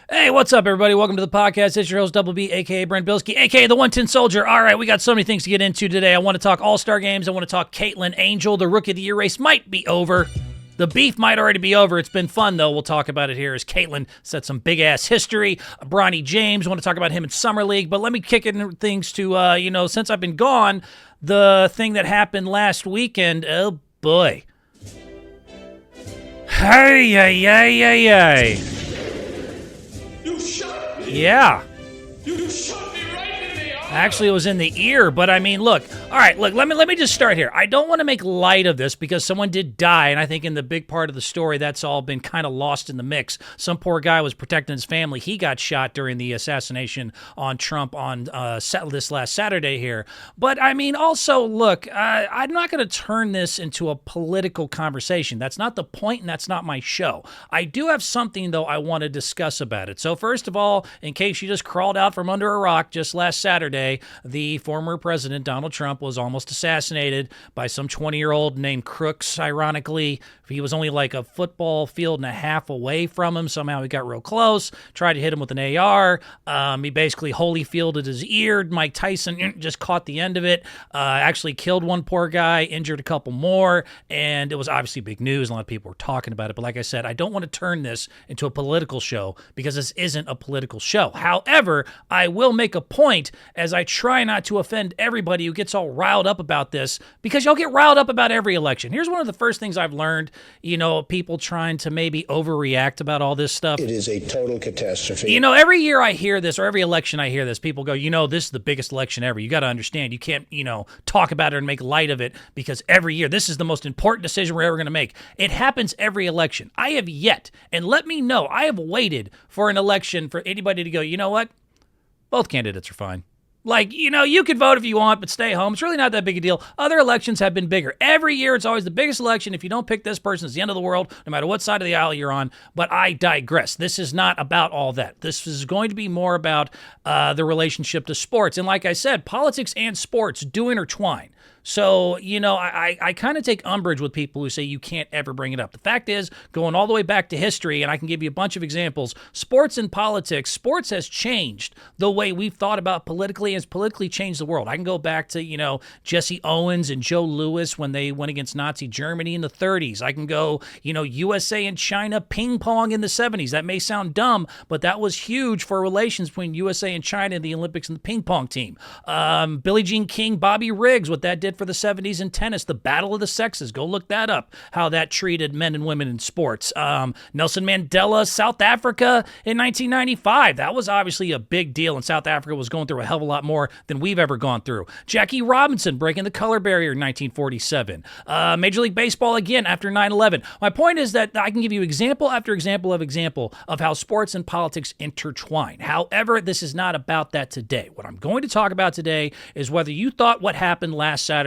Hey, what's up, everybody? Welcome to the podcast. It's your host, Double B, a.k.a. Brent Bilski, a.k.a. the 110 Soldier. All right, we got so many things to get into today. I want to talk All-Star games. I want to talk Caitlin Angel. The Rookie of the Year race might be over. The beef might already be over. It's been fun, though. We'll talk about it here as Caitlin set some big-ass history. Bronny James, want to talk about him in Summer League. But let me kick into things to, since I've been gone, the thing that happened last weekend, oh, boy. Hey, You shot me. Yeah. You shot me right in the eye. Actually, it was in the ear, but I mean, look. All right, look, let me just start here. I don't want to make light of this because someone did die, and I think in the big part of the story, that's all been kind of lost in the mix. Some poor guy was protecting his family. He got shot during the assassination on Trump on this last Saturday here. But I mean, also, look, I'm not going to turn this into a political conversation. That's not the point, and that's not my show. I do have something, though, I want to discuss about it. So first of all, in case you just crawled out from under a rock, just last Saturday, the former president, Donald Trump, was almost assassinated by some 20-year-old named Crooks, ironically. He was only like a football field and a half away from him. Somehow he got real close, tried to hit him with an AR. He basically Holyfielded his ear. Mike Tyson just caught the end of it, actually killed one poor guy, injured a couple more, and it was obviously big news. A lot of people were talking about it, but like I said, I don't want to turn this into a political show because this isn't a political show. However, I will make a point as I try not to offend everybody who gets all riled up about this, because y'all get riled up about every election. Here's one of the first things I've learned, people trying to maybe overreact about all this stuff. It is a total catastrophe. Every year I hear this, or every election I hear this, people go, this is the biggest election ever. You got to understand, you can't, talk about it and make light of it because every year this is the most important decision we're ever going to make. It happens every election. I have yet, and let me know, I have waited for an election for anybody to go, you know what? Both candidates are fine. Like, you can vote if you want, but stay home. It's really not that big a deal. Other elections have been bigger. Every year, it's always the biggest election. If you don't pick this person, it's the end of the world, no matter what side of the aisle you're on. But I digress. This is not about all that. This is going to be more about the relationship to sports. And like I said, politics and sports do intertwine. So, I kind of take umbrage with people who say you can't ever bring it up. The fact is, going all the way back to history, and I can give you a bunch of examples, sports and politics, sports has changed the way we've thought about politically, and has politically changed the world. I can go back to, Jesse Owens and Joe Louis when they went against Nazi Germany in the 30s. I can go, USA and China ping pong in the 70s. That may sound dumb, but that was huge for relations between USA and China in the Olympics and the ping pong team. Billie Jean King, Bobby Riggs, what that did for the 70s in tennis, the Battle of the Sexes. Go look that up, how that treated men and women in sports. Nelson Mandela, South Africa in 1995. That was obviously a big deal, and South Africa was going through a hell of a lot more than we've ever gone through. Jackie Robinson breaking the color barrier in 1947. Major League Baseball again after 9/11. My point is that I can give you example after example of how sports and politics intertwine. However, this is not about that today. What I'm going to talk about today is whether you thought what happened last Saturday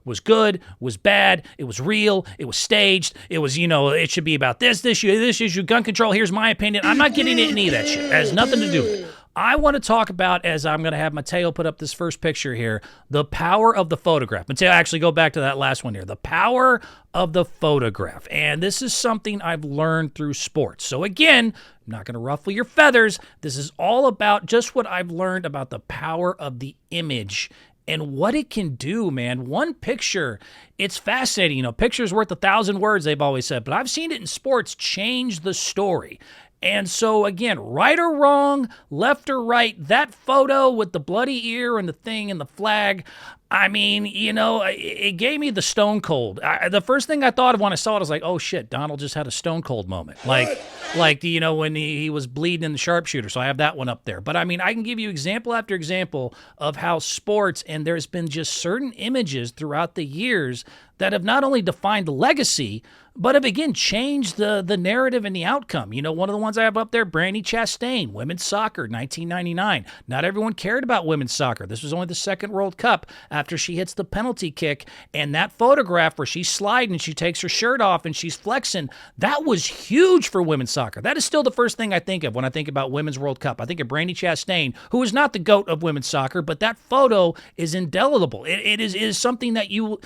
was good, was bad, it was real, it was staged, it was, it should be about this issue, gun control. Here's my opinion. I'm not getting into any of that shit. It has nothing to do with it. I want to talk about, as I'm going to have Mateo put up this first picture here, the power of the photograph. Mateo, actually go back to that last one here. The power of the photograph. And this is something I've learned through sports. So again, I'm not going to ruffle your feathers. This is all about just what I've learned about the power of the image and what it can do, man. One picture, it's fascinating. Picture's worth 1,000 words, they've always said. But I've seen it in sports change the story. And so, again, right or wrong, left or right, that photo with the bloody ear and the thing and the flag, I mean, it gave me the stone cold. The first thing I thought of when I saw it, I was like, oh, shit, Donald just had a stone cold moment. Like when he was bleeding in the sharpshooter. So I have that one up there. But, I mean, I can give you example after example of how sports, and there's been just certain images throughout the years that have not only defined the legacy, but have, again, changed the narrative and the outcome. One of the ones I have up there, Bronny Chastain, women's soccer, 1999. Not everyone cared about women's soccer. This was only the second World Cup after she hits the penalty kick. And that photograph where she's sliding, she takes her shirt off and she's flexing, that was huge for women's soccer. That is still the first thing I think of when I think about Women's World Cup. I think of Bronny Chastain, who is not the GOAT of women's soccer, but that photo is indelible. It is something that you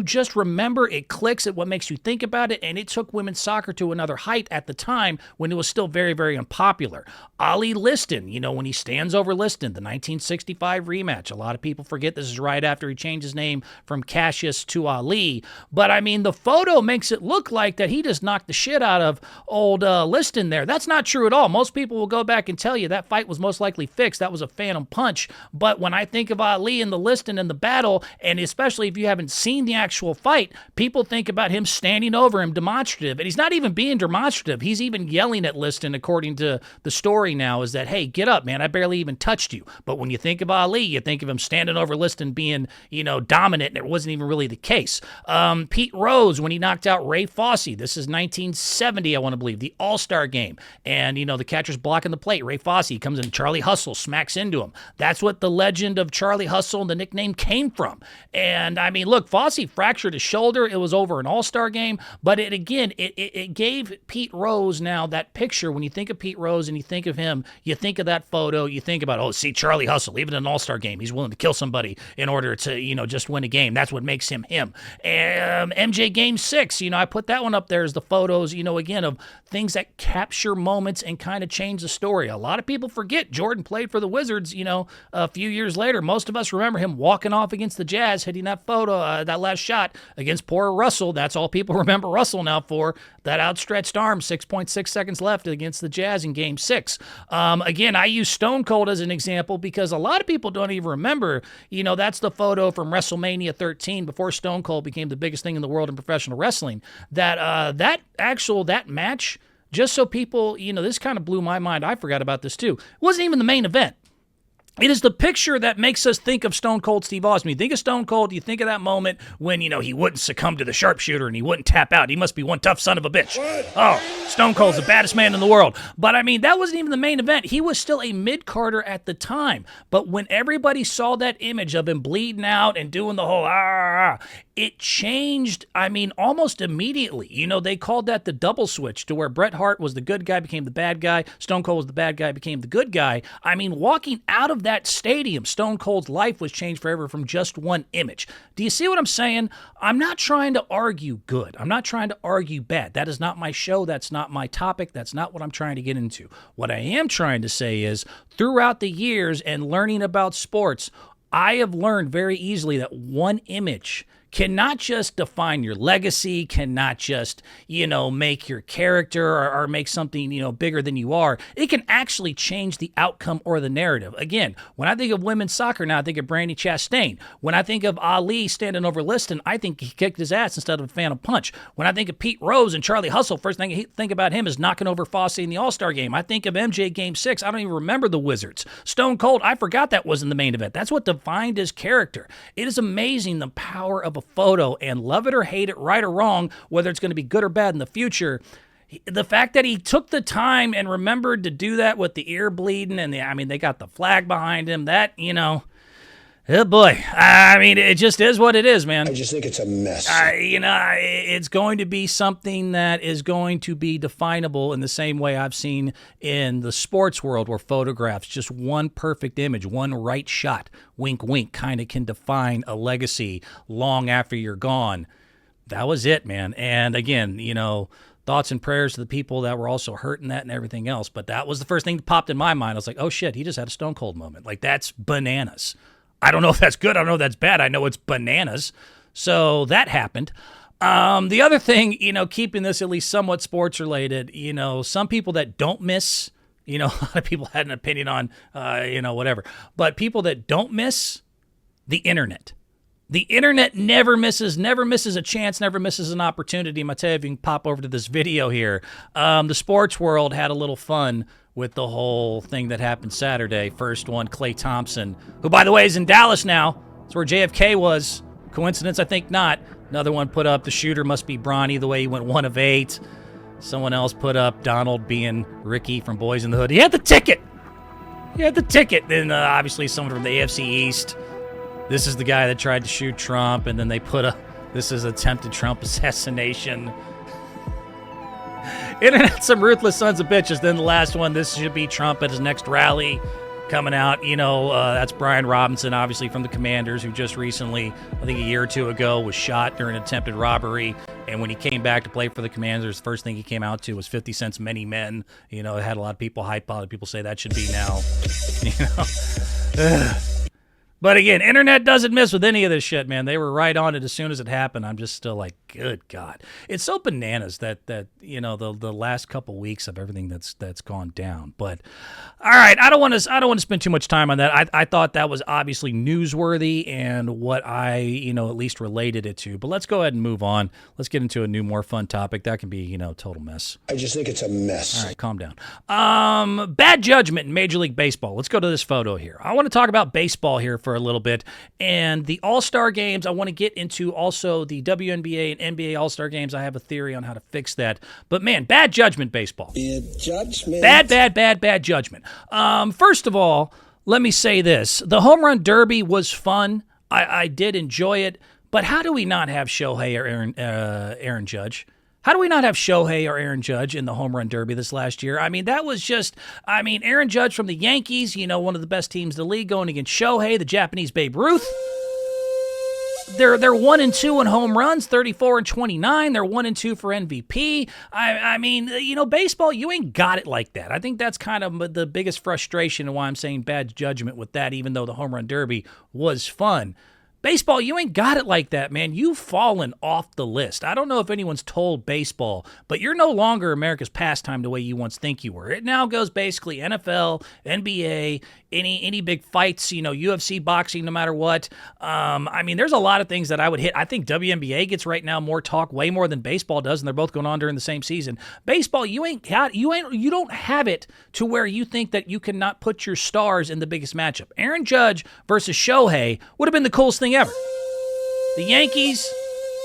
just remember. It clicks at what makes you think about about it, and it took women's soccer to another height at the time when it was still very, very unpopular. Ali Liston, when he stands over Liston, the 1965 rematch. A lot of people forget this is right after he changed his name from Cassius to Ali. But, I mean, the photo makes it look like that he just knocked the shit out of old Liston there. That's not true at all. Most people will go back and tell you that fight was most likely fixed. That was a phantom punch. But when I think of Ali and the Liston and the battle, and especially if you haven't seen the actual fight, people think about him standing over him demonstrative. And he's not even being demonstrative. He's even yelling at Liston, according to the story now, is that, hey, get up, man. I barely even touched you. But when you think of Ali, you think of him standing over Liston being, dominant, and it wasn't even really the case. Pete Rose, when he knocked out Ray Fosse, this is 1970, I want to believe, the All-Star game. And, the catcher's blocking the plate. Ray Fosse comes in, Charlie Hustle smacks into him. That's what the legend of Charlie Hustle and the nickname came from. And, I mean, look, Fosse fractured his shoulder. It was over an All-Star game. But it gave Pete Rose now that picture. When you think of Pete Rose and you think of him, you think of that photo. You think about, see, Charlie Hustle, even in an All-Star game, he's willing to kill somebody in order to, just win a game. That's what makes him him. MJ Game 6, I put that one up there as the photos, again, of things that capture moments and kind of change the story. A lot of people forget Jordan played for the Wizards, a few years later. Most of us remember him walking off against the Jazz, hitting that photo, that last shot against poor Russell. That's all people remember Russell now for, that outstretched arm, 6.6 seconds left against the Jazz in Game 6. Again, I use Stone Cold as an example because a lot of people don't even remember, that's the photo from WrestleMania 13 before Stone Cold became the biggest thing in the world in professional wrestling. That match, just so people, this kind of blew my mind. I forgot about this too. It wasn't even the main event. It is the picture that makes us think of Stone Cold Steve Austin. You think of Stone Cold, you think of that moment when, he wouldn't succumb to the sharpshooter and he wouldn't tap out. He must be one tough son of a bitch. Oh, Stone Cold's the baddest man in the world. But, I mean, that wasn't even the main event. He was still a mid-carder at the time. But when everybody saw that image of him bleeding out and doing the whole, it changed, almost immediately. They called that the double switch, to where Bret Hart was the good guy, became the bad guy. Stone Cold was the bad guy, became the good guy. Walking out of that stadium, Stone Cold's life was changed forever from just one image. Do you see what I'm saying? I'm not trying to argue good. I'm not trying to argue bad. That is not my show. That's not my topic. That's not what I'm trying to get into. What I am trying to say is, throughout the years and learning about sports, I have learned very easily that one image cannot just define your legacy, cannot just, make your character or make something, bigger than you are. It can actually change the outcome or the narrative. Again, when I think of women's soccer now, I think of Brandi Chastain. When I think of Ali standing over Liston, I think he kicked his ass instead of a phantom punch. When I think of Pete Rose and Charlie Hustle, first thing I think about him is knocking over Fosse in the All-Star game. I think of MJ Game 6. I don't even remember the Wizards. Stone Cold, I forgot that was in the main event. That's what defined his character. It is amazing the power of a photo, and love it or hate it, right or wrong, whether it's going to be good or bad in the future. The fact that he took the time and remembered to do that with the ear bleeding and they got the flag behind him, that, oh boy. It just is what it is, man. I just think it's a mess. It's going to be something that is going to be definable in the same way I've seen in the sports world, where photographs, just one perfect image, one right shot, wink, wink, kind of can define a legacy long after you're gone. That was it, man. And again, thoughts and prayers to the people that were also hurt in that and everything else. But that was the first thing that popped in my mind. I was like, oh shit, he just had a Stone Cold moment. Like, that's bananas. I don't know if that's good. I don't know if that's bad. I know it's bananas. So that happened. The other thing, keeping this at least somewhat sports related, some people that don't miss, a lot of people had an opinion on, whatever. But people that don't miss, the internet. The internet never misses a chance, never misses an opportunity. I'm going to tell you, if you can pop over to this video here. The sports world had a little fun with the whole thing that happened Saturday. First one, Klay Thompson, who, by the way, is in Dallas now. That's where JFK was. Coincidence? I think not. Another one put up, the shooter must be Bronny, the way he went 1 of 8. Someone else put up Donald being Ricky from Boys in the Hood. He had the ticket. Then obviously someone from the AFC East. This is the guy that tried to shoot Trump, and then they put this is attempted Trump assassination. Internet, some ruthless sons of bitches. Then the last one, this should be Trump at his next rally. coming out. That's Brian Robinson, obviously from the Commanders, who just recently, I think a year or two ago, was shot during an attempted robbery. And when he came back to play for the Commanders, the first thing he came out to was 50 Cent's Many Men. It had a lot of people hype on it. People say that should be now. But again, internet doesn't miss with any of this shit, man. They were right on it as soon as it happened. I'm just still like, good God. It's so bananas that the last couple weeks of everything that's gone down. But all right, I don't want to spend too much time on that. I thought that was obviously newsworthy and what I, at least related it to. But let's go ahead and move on. Let's get into a new, more fun topic. That can be, total mess. I just think it's a mess. All right, calm down. Bad judgment in Major League Baseball. Let's go to this photo here. I want to talk about baseball here for a little bit. And the All-Star games, I want to get into also the WNBA and NBA All-Star games. I have a theory on how to fix that. But man, bad judgment baseball. Bad judgment. Bad judgment. First of all, let me say this. The Home Run Derby was fun. I did enjoy it. But how do we not have Shohei or Aaron Judge? How do we not have Shohei or Aaron Judge in the Home Run Derby this last year? That was just, Aaron Judge from the Yankees, one of the best teams in the league, going against Shohei, the Japanese Babe Ruth. They're 1-2 in home runs, 34 and 29. They're 1-2 for MVP. Baseball, you ain't got it like that. I think that's kind of the biggest frustration and why I'm saying bad judgment with that, even though the Home Run Derby was fun. Baseball, you ain't got it like that, man. You've fallen off the list. I don't know if anyone's told baseball, but you're no longer America's pastime the way you once think you were. It now goes basically NFL, NBA, any big fights, UFC, boxing, no matter what. There's a lot of things that I would hit. I think WNBA gets right now more talk, way more than baseball does, and they're both going on during the same season. Baseball, you don't have it to where you think that you cannot put your stars in the biggest matchup. Aaron Judge versus Shohei would have been the coolest thing ever. The Yankees,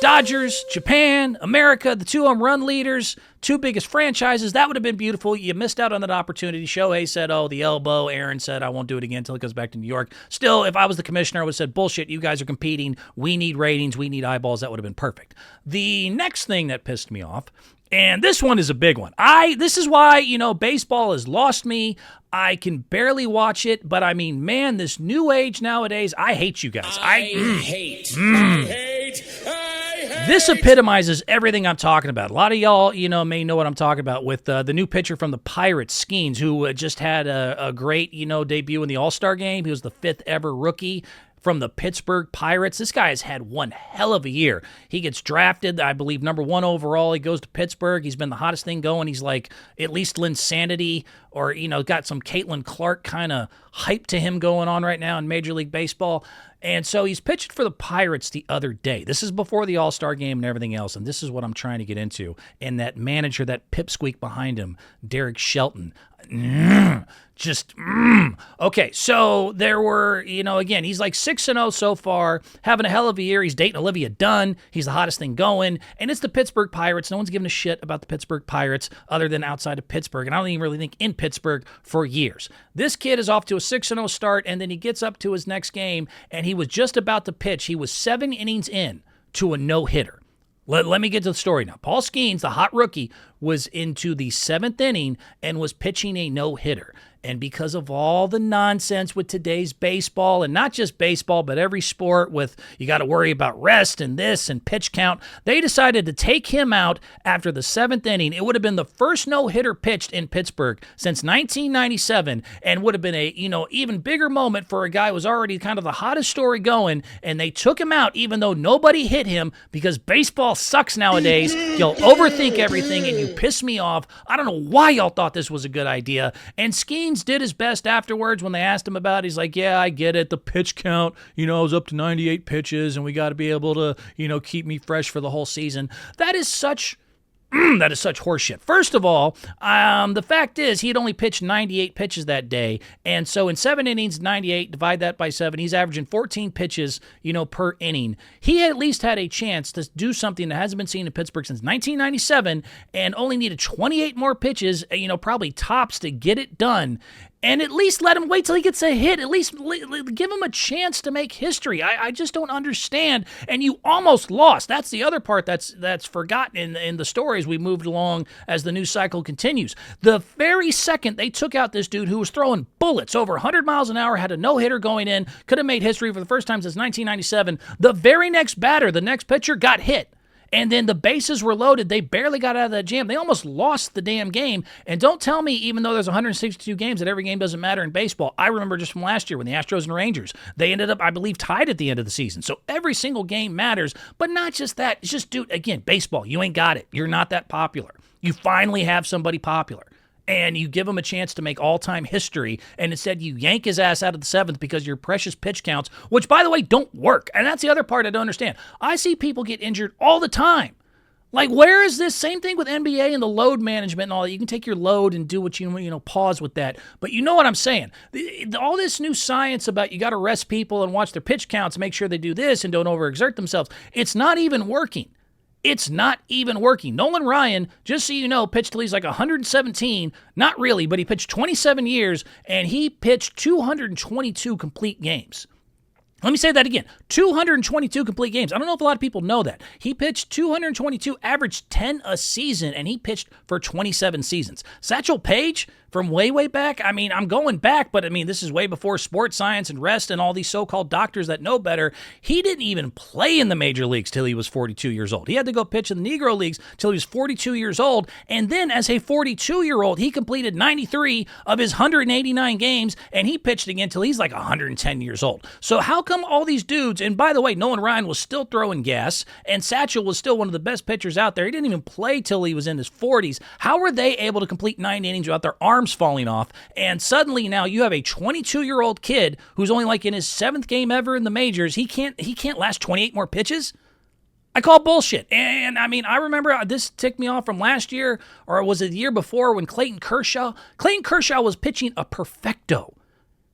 Dodgers, Japan, America, the two home run leaders, two biggest franchises. That would have been beautiful. You missed out on that opportunity. Shohei said, the elbow. Aaron said, I won't do it again until it goes back to New York. Still, if I was the commissioner, I would have said, bullshit, you guys are competing. We need ratings. We need eyeballs. That would have been perfect. The next thing that pissed me off, and this one is a big one. This is why, baseball has lost me. I can barely watch it, but man, this new age nowadays, I hate you guys. I hate. This epitomizes everything I'm talking about. A lot of y'all, may know what I'm talking about with the new pitcher from the Pirates, Skeens, who just had a great, debut in the All-Star game. He was the 5th ever rookie from the Pittsburgh Pirates. This guy has had one hell of a year. He gets drafted, I believe, number 1 overall. He goes to Pittsburgh. He's been the hottest thing going. He's like at least Linsanity or, got some Caitlin Clark kind of hype to him going on right now in Major League Baseball. And so he's pitched for the Pirates the other day. This is before the All-Star game and everything else, and this is what I'm trying to get into. And that manager, that pipsqueak behind him, Derek Shelton, Okay, so there were, again, he's like 6-0 so far, having a hell of a year. He's dating Olivia Dunn. He's the hottest thing going, and it's the Pittsburgh Pirates. No one's giving a shit about the Pittsburgh Pirates other than outside of Pittsburgh, and I don't even really think in Pittsburgh for years. This kid is off to a 6-0 start, and then he gets up to his next game, and he was just about to pitch. He was 7 innings in to a no-hitter. Let me get to the story now. Paul Skeens, the hot rookie, was into the 7th inning and was pitching a no-hitter. And because of all the nonsense with today's baseball, and not just baseball, but every sport with you got to worry about rest and this and pitch count, they decided to take him out after the 7th inning. It would have been the first no-hitter pitched in Pittsburgh since 1997 and would have been a, even bigger moment for a guy who was already kind of the hottest story going, and they took him out even though nobody hit him because baseball sucks nowadays. You'll overthink everything and you piss me off. I don't know why y'all thought this was a good idea. And Skeens did his best afterwards when they asked him about it. He's like, yeah, I get it. The pitch count, I was up to 98 pitches and we got to be able to, keep me fresh for the whole season. That is such horseshit. First of all, the fact is he had only pitched 98 pitches that day. And so in 7 innings, 98, divide that by 7, he's averaging 14 pitches, per inning. He at least had a chance to do something that hasn't been seen in Pittsburgh since 1997 and only needed 28 more pitches, probably tops to get it done. and at least let him wait till he gets a hit. At least give him a chance to make history. I just don't understand. And you almost lost. That's the other part that's forgotten in the story as we moved along as the news cycle continues. The very second they took out this dude who was throwing bullets over 100 miles an hour, had a no-hitter going in, could have made history for the first time since 1997, the very next batter, the next pitcher, got hit. And then the bases were loaded. They barely got out of that jam. They almost lost the damn game. And don't tell me, even though there's 162 games, that every game doesn't matter in baseball. I remember just from last year when the Astros and Rangers, they ended up, I believe, tied at the end of the season. So every single game matters. But not just that. It's just, dude, again, baseball, you ain't got it. You're not that popular. You finally have somebody popular. And you give him a chance to make all-time history, and instead you yank his ass out of the seventh because your precious pitch counts, which, by the way, don't work. And that's the other part I don't understand. I see people get injured all the time. Like, where is this? Same thing with NBA and the load management and all that. You can take your load and do what you pause with that. But you know what I'm saying. All this new science about you got to rest people and watch their pitch counts, make sure they do this and don't overexert themselves. It's not even working. It's not even working. Nolan Ryan, just so you know, pitched till he's like 117. Not really, but he pitched 27 years, and he pitched 222 complete games. Let me say that again. 222 complete games. I don't know if a lot of people know that. He pitched 222, averaged 10 a season, and he pitched for 27 seasons. Satchel Paige, from way, way back, I mean, I'm going back, but I mean, this is way before sports science and rest and all these so-called doctors that know better. He didn't even play in the major leagues till he was 42 years old. He had to go pitch in the Negro Leagues till he was 42 years old, and then as a 42-year-old, he completed 93 of his 189 games, and he pitched again till he's like 110 years old. So how come all these dudes, and by the way, Nolan Ryan was still throwing gas, and Satchel was still one of the best pitchers out there. He didn't even play till he was in his 40s. How were they able to complete 9 innings without their arms falling off? And suddenly now you have a 22-year-old kid who's only like in his 7th game ever in the majors. He can't last 28 more pitches? I call bullshit. And I mean, I remember this ticked me off from last year, or was it the year before, when Clayton Kershaw was pitching a perfecto.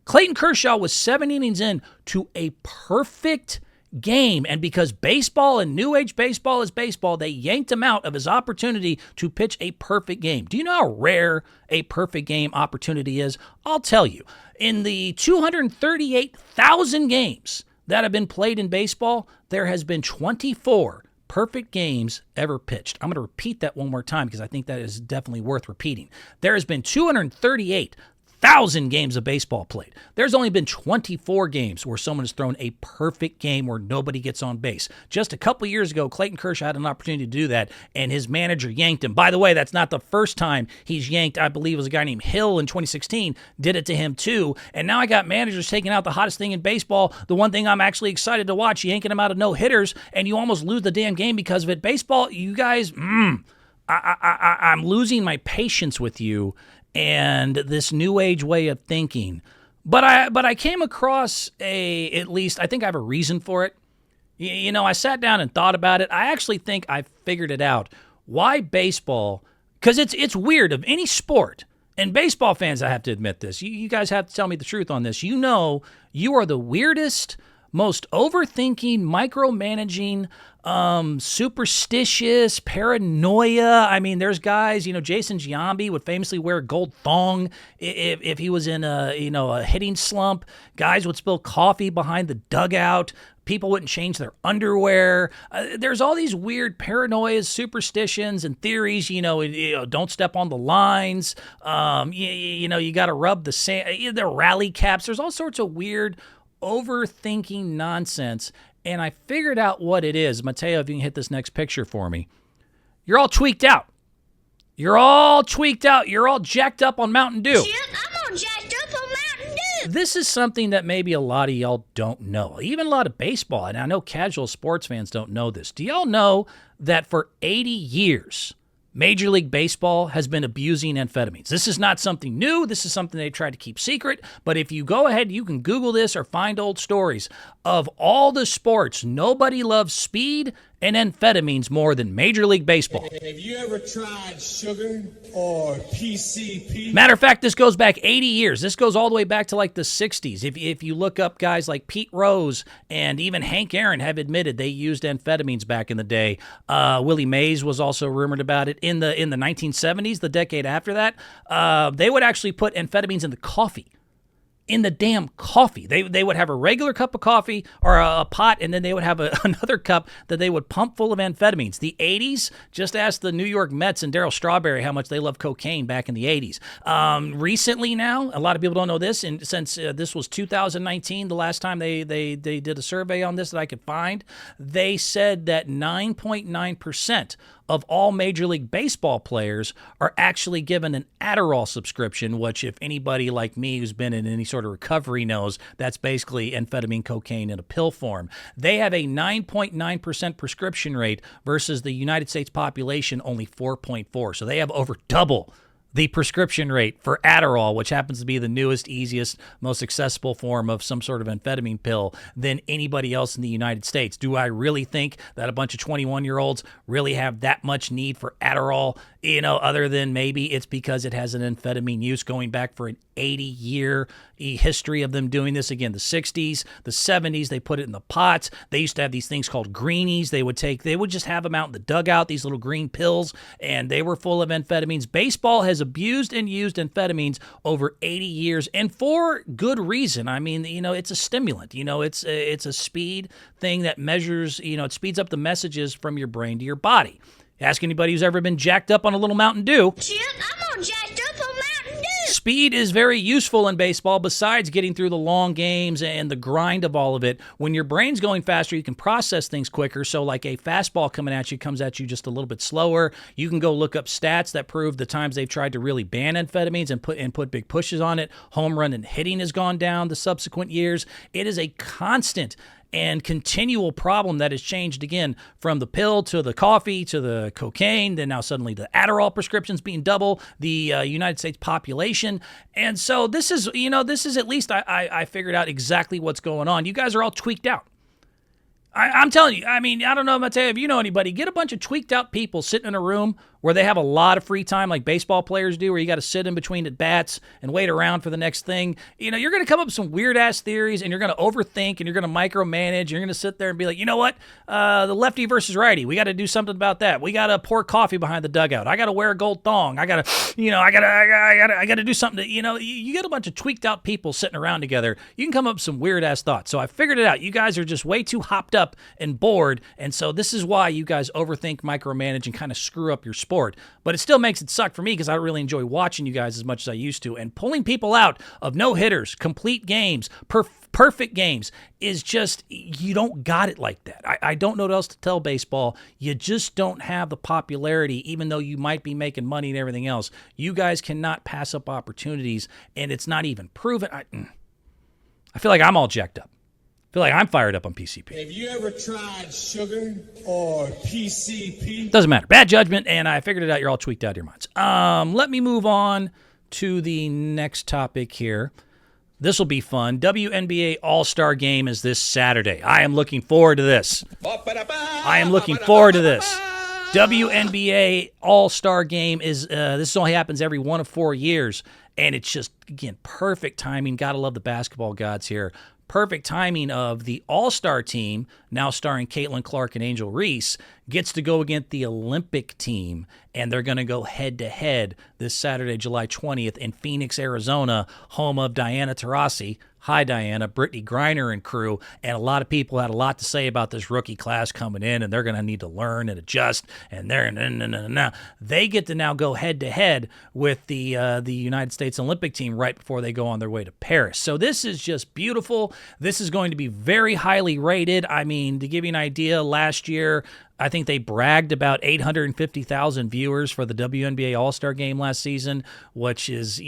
Clayton Kershaw was 7 innings in to a perfect game, and because baseball and new age baseball is baseball, they yanked him out of his opportunity to pitch a perfect game. Do you know how rare a perfect game opportunity is? I'll tell you. In the 238,000 games that have been played in baseball, there has been 24 perfect games ever pitched. I'm going to repeat that one more time because I think that is definitely worth repeating. There has been 238,000 games of baseball played. There's only been 24 games where someone has thrown a perfect game where nobody gets on base. Just a couple years ago, Clayton Kershaw had an opportunity to do that, and his manager yanked him. By the way, that's not the first time he's yanked. I believe it was a guy named Hill in 2016 did it to him too. And now I got managers taking out the hottest thing in baseball, the one thing I'm actually excited to watch, yanking him out of no-hitters, and you almost lose the damn game because of it. Baseball, you guys, I'm losing my patience with you and this new age way of thinking. But I came across at least I think I have a reason for it. You know, I sat down and thought about it. I actually think I figured it out. Why baseball? Because it's weird of any sport. And baseball fans, I have to admit this. You guys have to tell me the truth on this. You know, you are the weirdest, most overthinking, micromanaging, superstitious, paranoia. I mean, there's guys, Jason Giambi would famously wear a gold thong if he was in a hitting slump. Guys would spill coffee behind the dugout. People wouldn't change their underwear. There's all these weird paranoias, superstitions, and theories. Don't step on the lines. You got to rub the sand. The rally caps. There's all sorts of weird, overthinking nonsense. And I figured out what it is. Mateo, if you can hit this next picture for me. You're all tweaked out. You're all tweaked out. You're all jacked up on Mountain Dew. Chip, I'm all jacked up on Mountain Dew. This is something that maybe a lot of y'all don't know. Even a lot of baseball, and I know casual sports fans don't know this. Do y'all know that for 80 years, Major League Baseball has been abusing amphetamines? This is not something new. This is something they try to keep secret. But if you go ahead, you can Google this or find old stories of all the sports. Nobody loves speed in amphetamines more than Major League Baseball. Have you ever tried sugar or PCP? Matter of fact, this goes back 80 years. This goes all the way back to like the 60s. If you look up guys like Pete Rose and even Hank Aaron have admitted they used amphetamines back in the day. Willie Mays was also rumored about it. In the 1970s, the decade after that, they would actually put amphetamines in the coffee. In the damn coffee. They would have a regular cup of coffee or a pot, and then they would have another cup that they would pump full of amphetamines. The 80s, just ask the New York Mets and Darryl Strawberry how much they loved cocaine back in the 80s. Recently now, a lot of people don't know this, and since this was 2019, the last time they did a survey on this that I could find, they said that 9.9% of all Major League Baseball players are actually given an Adderall subscription, which if anybody like me who's been in any sort of recovery knows, that's basically amphetamine cocaine in a pill form. They have a 9.9% prescription rate versus the United States population only 4.4. So they have over double the prescription rate for Adderall, which happens to be the newest, easiest, most accessible form of some sort of amphetamine pill than anybody else in the United States. Do I really think that a bunch of 21-year-olds really have that much need for Adderall, other than maybe it's because it has an amphetamine use going back for an 80-year history of them doing this? Again, the 60s, the 70s, they put it in the pots. They used to have these things called greenies. They would just have them out in the dugout, these little green pills, and they were full of amphetamines. Baseball has abused and used amphetamines over 80 years, and for good reason. I mean, it's a stimulant. It's a speed thing that measures, it speeds up the messages from your brain to your body. Ask anybody who's ever been jacked up on a little Mountain Dew. Chip, I'm all jacked up on Mountain Dew. Speed is very useful in baseball besides getting through the long games and the grind of all of it. When your brain's going faster, you can process things quicker. So like a fastball coming at you comes at you just a little bit slower. You can go look up stats that prove the times they've tried to really ban amphetamines and put big pushes on it. Home run and hitting has gone down the subsequent years. It is a constant and continual problem that has changed again from the pill to the coffee to the cocaine, then now suddenly the Adderall prescriptions being double the United States population. And so this is at least I figured out exactly what's going on. You guys are all tweaked out. I'm telling you, I mean, I don't know if you know anybody, get a bunch of tweaked out people sitting in a room where they have a lot of free time like baseball players do, where you got to sit in between at bats and wait around for the next thing. You're going to come up with some weird-ass theories, and you're going to overthink, and you're going to micromanage, and you're going to sit there and be like, you know what? The lefty versus righty, we got to do something about that. We got to pour coffee behind the dugout. I got to wear a gold thong. I got to do something to, you get a bunch of tweaked out people sitting around together. You can come up with some weird-ass thoughts. So I figured it out. You guys are just way too hopped up and bored, and so this is why you guys overthink, micromanage, and kind of screw up your sport. But it still makes it suck for me because I don't really enjoy watching you guys as much as I used to. And pulling people out of no-hitters, complete games, perfect games is just, you don't got it like that. I don't know what else to tell baseball. You just don't have the popularity, even though you might be making money and everything else. You guys cannot pass up opportunities, and it's not even proven. I feel like I'm all jacked up. I feel like I'm fired up on PCP. Have you ever tried sugar or PCP? Doesn't matter. Bad judgment, and I figured it out. You're all tweaked out of your minds. Let me move on to the next topic here. This will be fun. WNBA All Star Game is this Saturday. I am looking forward to this. WNBA All Star Game is this only happens every 1 of 4 years, and it's just, again, perfect timing. Gotta love the basketball gods here. Perfect timing of the All-Star team, now starring Caitlin Clark and Angel Reese, gets to go against the Olympic team, and they're going to go head-to-head this Saturday, July 20th in Phoenix, Arizona, home of Diana Taurasi. Hi, Diana, Brittany Griner and crew, and a lot of people had a lot to say about this rookie class coming in, and they're going to need to learn and adjust, and they get to now go head-to-head with the United States Olympic team right before they go on their way to Paris. So this is just beautiful. This is going to be very highly rated. I mean, to give you an idea, last year, I think they bragged about 850,000 viewers for the WNBA All-Star Game last season, which is,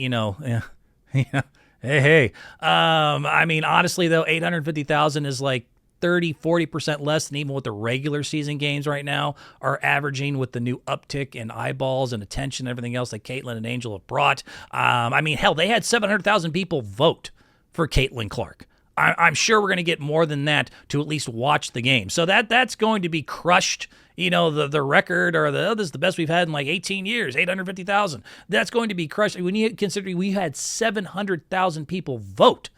Hey. I mean, honestly, though, 850,000 is like 30-40% less than even what the regular season games right now are averaging with the new uptick in eyeballs and attention and everything else that Caitlin and Angel have brought. I mean, hell, they had 700,000 people vote for Caitlin Clark. I'm sure we're going to get more than that to at least watch the game. So that's going to be crushed. The record or this is the best we've had in like 18 years, 850,000. That's going to be crushed. When you consider we had 700,000 people vote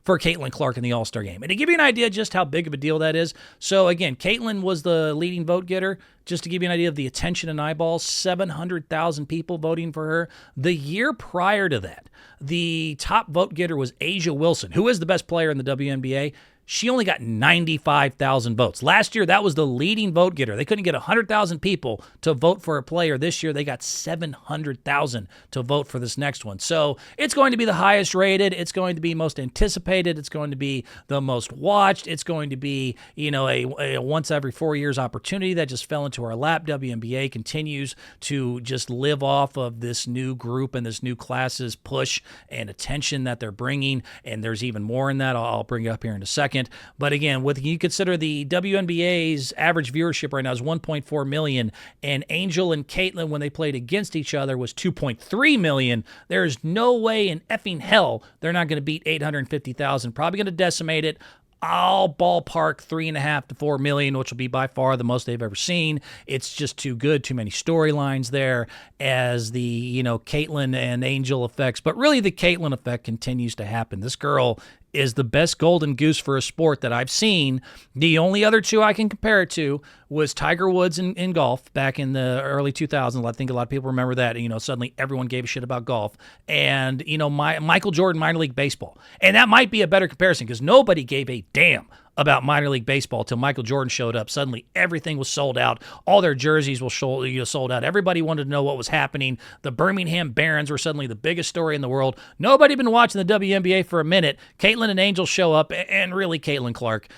for Caitlin Clark in the All-Star game. And to give you an idea just how big of a deal that is, so again, Caitlin was the leading vote getter. Just to give you an idea of the attention and eyeballs, 700,000 people voting for her. The year prior to that, the top vote getter was A'ja Wilson, who is the best player in the WNBA. She only got 95,000 votes. Last year, that was the leading vote getter. They couldn't get 100,000 people to vote for a player. This year, they got 700,000 to vote for this next one. So it's going to be the highest rated. It's going to be most anticipated. It's going to be the most watched. It's going to be, a once every 4 years opportunity that just fell into our lap. WNBA continues to just live off of this new group and this new class's push and attention that they're bringing. And there's even more in that. I'll bring it up here in a second. But again, you consider the WNBA's average viewership right now is 1.4 million, and Angel and Caitlin, when they played against each other, was 2.3 million. There's no way in effing hell they're not going to beat 850,000. Probably going to decimate it. I'll ballpark 3.5 to 4 million, which will be by far the most they've ever seen. It's just too good, too many storylines there as the, Caitlin and Angel effects. But really the Caitlin effect continues to happen. This girl is the best golden goose for a sport that I've seen. The only other two I can compare it to was Tiger Woods in golf back in the early 2000s. I think a lot of people remember that. Suddenly everyone gave a shit about golf. And, Michael Jordan, minor league baseball. And that might be a better comparison because nobody gave a damn about minor league baseball till Michael Jordan showed up. Suddenly, everything was sold out. All their jerseys were sold out. Everybody wanted to know what was happening. The Birmingham Barons were suddenly the biggest story in the world. Nobody had been watching the WNBA for a minute. Caitlin and Angel show up, and really Caitlin Clark,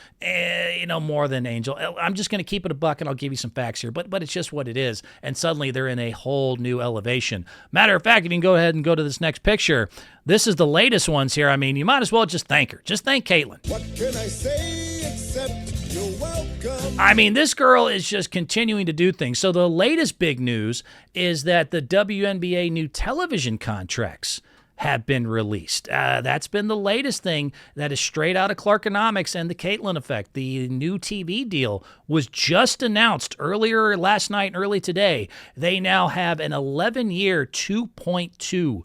more than Angel. I'm just going to keep it a buck, and I'll give you some facts here, but it's just what it is. And suddenly, they're in a whole new elevation. Matter of fact, if you can go ahead and go to this next picture, this is the latest ones here. I mean, you might as well just thank her. Just thank Caitlin. What can I say except you're welcome? I mean, this girl is just continuing to do things. So the latest big news is that the WNBA new television contracts have been released. That's been the latest thing that is straight out of Clarkonomics and the Caitlin effect. The new TV deal was just announced earlier last night and early today. They now have an 11-year, $2.2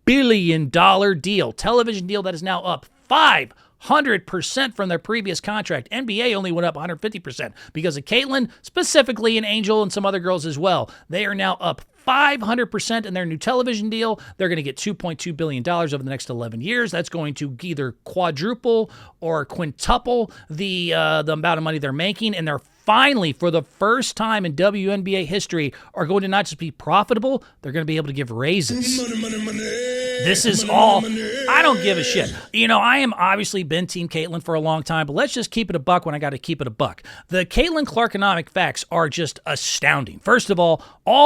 billion deal, television deal that is now up 500% from their previous contract. NBA only went up 150% because of Caitlin specifically and Angel and some other girls as well. They are now up 500% in their new television deal. They're going to get $2.2 billion over the next 11 years. That's going to either quadruple or quintuple the amount of money they're making, and they're finally, for the first time in WNBA history, are going to not just be profitable, they're going to be able to give raises. Money. This is all, I don't give a shit. I am obviously been Team Caitlin for a long time, but let's just keep it a buck when I got to keep it a buck. The Caitlin Clarkonomic facts are just astounding. First of all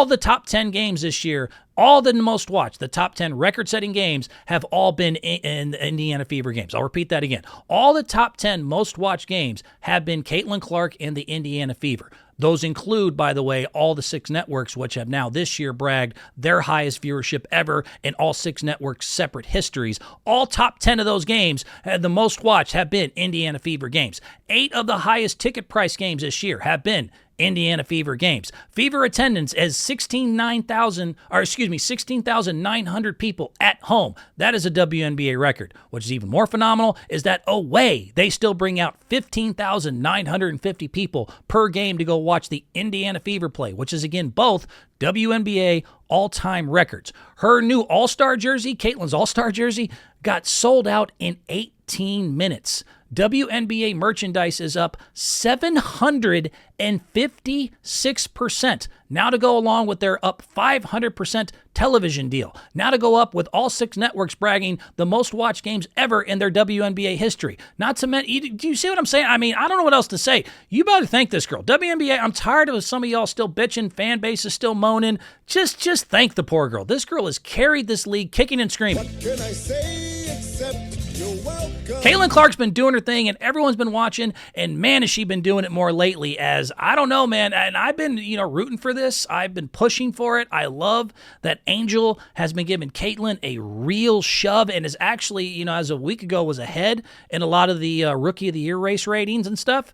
the top 10 games this year, all the most watched, the top 10 record-setting games have all been in the Indiana Fever games. I'll repeat that again. All the top 10 most watched games have been Caitlin Clark and the Indiana Fever. Those include, by the way, all the 6 networks, which have now this year bragged their highest viewership ever in all 6 networks' separate histories. All top 10 of those games, the most watched, have been Indiana Fever games. 8 of the highest ticket price games this year have been Indiana Fever games. Fever attendance is 16,900 people at home. That is a WNBA record. Which is even more phenomenal is that away, they still bring out 15,950 people per game to go watch the Indiana Fever play, which is again both WNBA all-time records. Her new All-Star jersey, Caitlin's All-Star jersey, got sold out in 18 minutes. WNBA merchandise is up 756%. Now to go along with their up 500% television deal. Now to go up with all 6 networks bragging the most watched games ever in their WNBA history. Not to mention, do you see what I'm saying? I mean, I don't know what else to say. You better thank this girl. WNBA, I'm tired of some of y'all still bitching, fan base is still moaning. Just thank the poor girl. This girl has carried this league kicking and screaming. What can I say except Caitlin Clark's been doing her thing, and everyone's been watching, and man, has she been doing it more lately. As I don't know, man, and I've been, rooting for this. I've been pushing for it. I love that Angel has been giving Caitlin a real shove, and is actually, as a week ago, was ahead in a lot of the Rookie of the Year race ratings and stuff.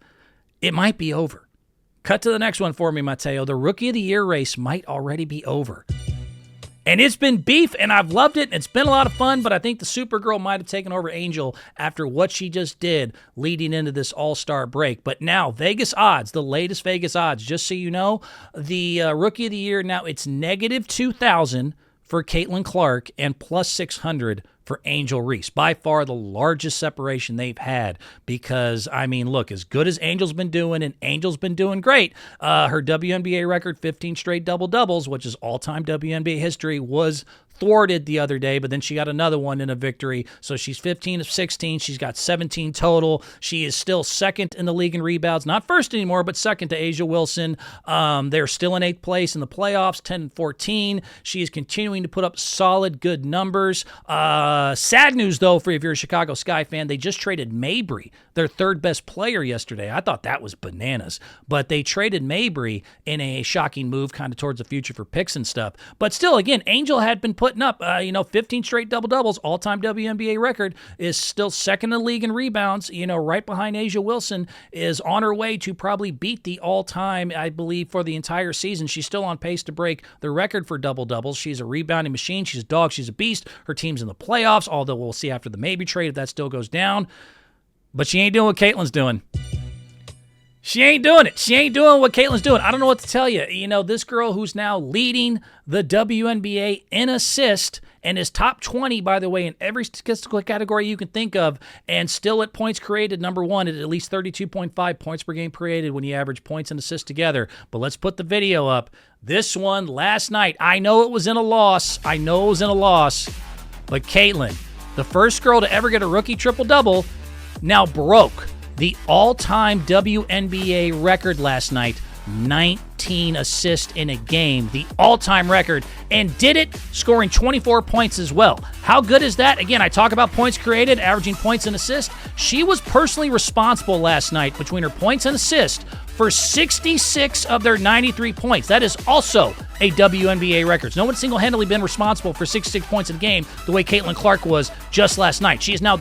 It might be over. Cut to the next one for me, Mateo. The Rookie of the Year race might already be over. And it's been beef, and I've loved it, and it's been a lot of fun, but I think the Supergirl might have taken over Angel after what she just did leading into this All-Star break. But now, Vegas odds, the latest Vegas odds, just so you know, the Rookie of the Year, now it's negative 2,000 for Caitlin Clark and plus 600 for Angel Reese. By far the largest separation they've had because, look, as good as Angel's been doing, and Angel's been doing great, her WNBA record, 15 straight double-doubles, which is all-time WNBA history, was thwarted the other day, but then she got another one in a victory. So she's 15 of 16. She's got 17 total. She is still second in the league in rebounds. Not first anymore, but second to A'ja Wilson. They're still in 8th place in the playoffs, 10-14. She is continuing to put up solid, good numbers. Sad news, though, for if you're a Chicago Sky fan, they just traded Mabry, their third best player, yesterday. I thought that was bananas. But they traded Mabry in a shocking move kind of towards the future for picks and stuff. But still, again, Angel had been putting up, 15 straight double-doubles, all-time WNBA record, is still second in the league in rebounds, right behind A'ja Wilson, is on her way to probably beat the all-time, I believe, for the entire season. She's still on pace to break the record for double-doubles. She's a rebounding machine. She's a dog. She's a beast. Her team's in the playoffs, although we'll see after the Mabry trade if that still goes down. But she ain't doing what Caitlin's doing. She ain't doing it. She ain't doing what Caitlin's doing. I don't know what to tell you. This girl who's now leading the WNBA in assist and is top 20, by the way, in every statistical category you can think of, and still at points created, number one at least 32.5 points per game created when you average points and assists together. But let's put the video up. This one last night, I know it was in a loss. But Caitlin, the first girl to ever get a rookie triple-double, now broke the all-time WNBA record last night, 19 assists in a game, the all-time record, and did it scoring 24 points as well. How good is that? Again, I talk about points created, averaging points and assists. She was personally responsible last night between her points and assists for 66 of their 93 points. That is also a WNBA record. No one's single-handedly been responsible for 66 points in a game the way Caitlin Clark was just last night. She is now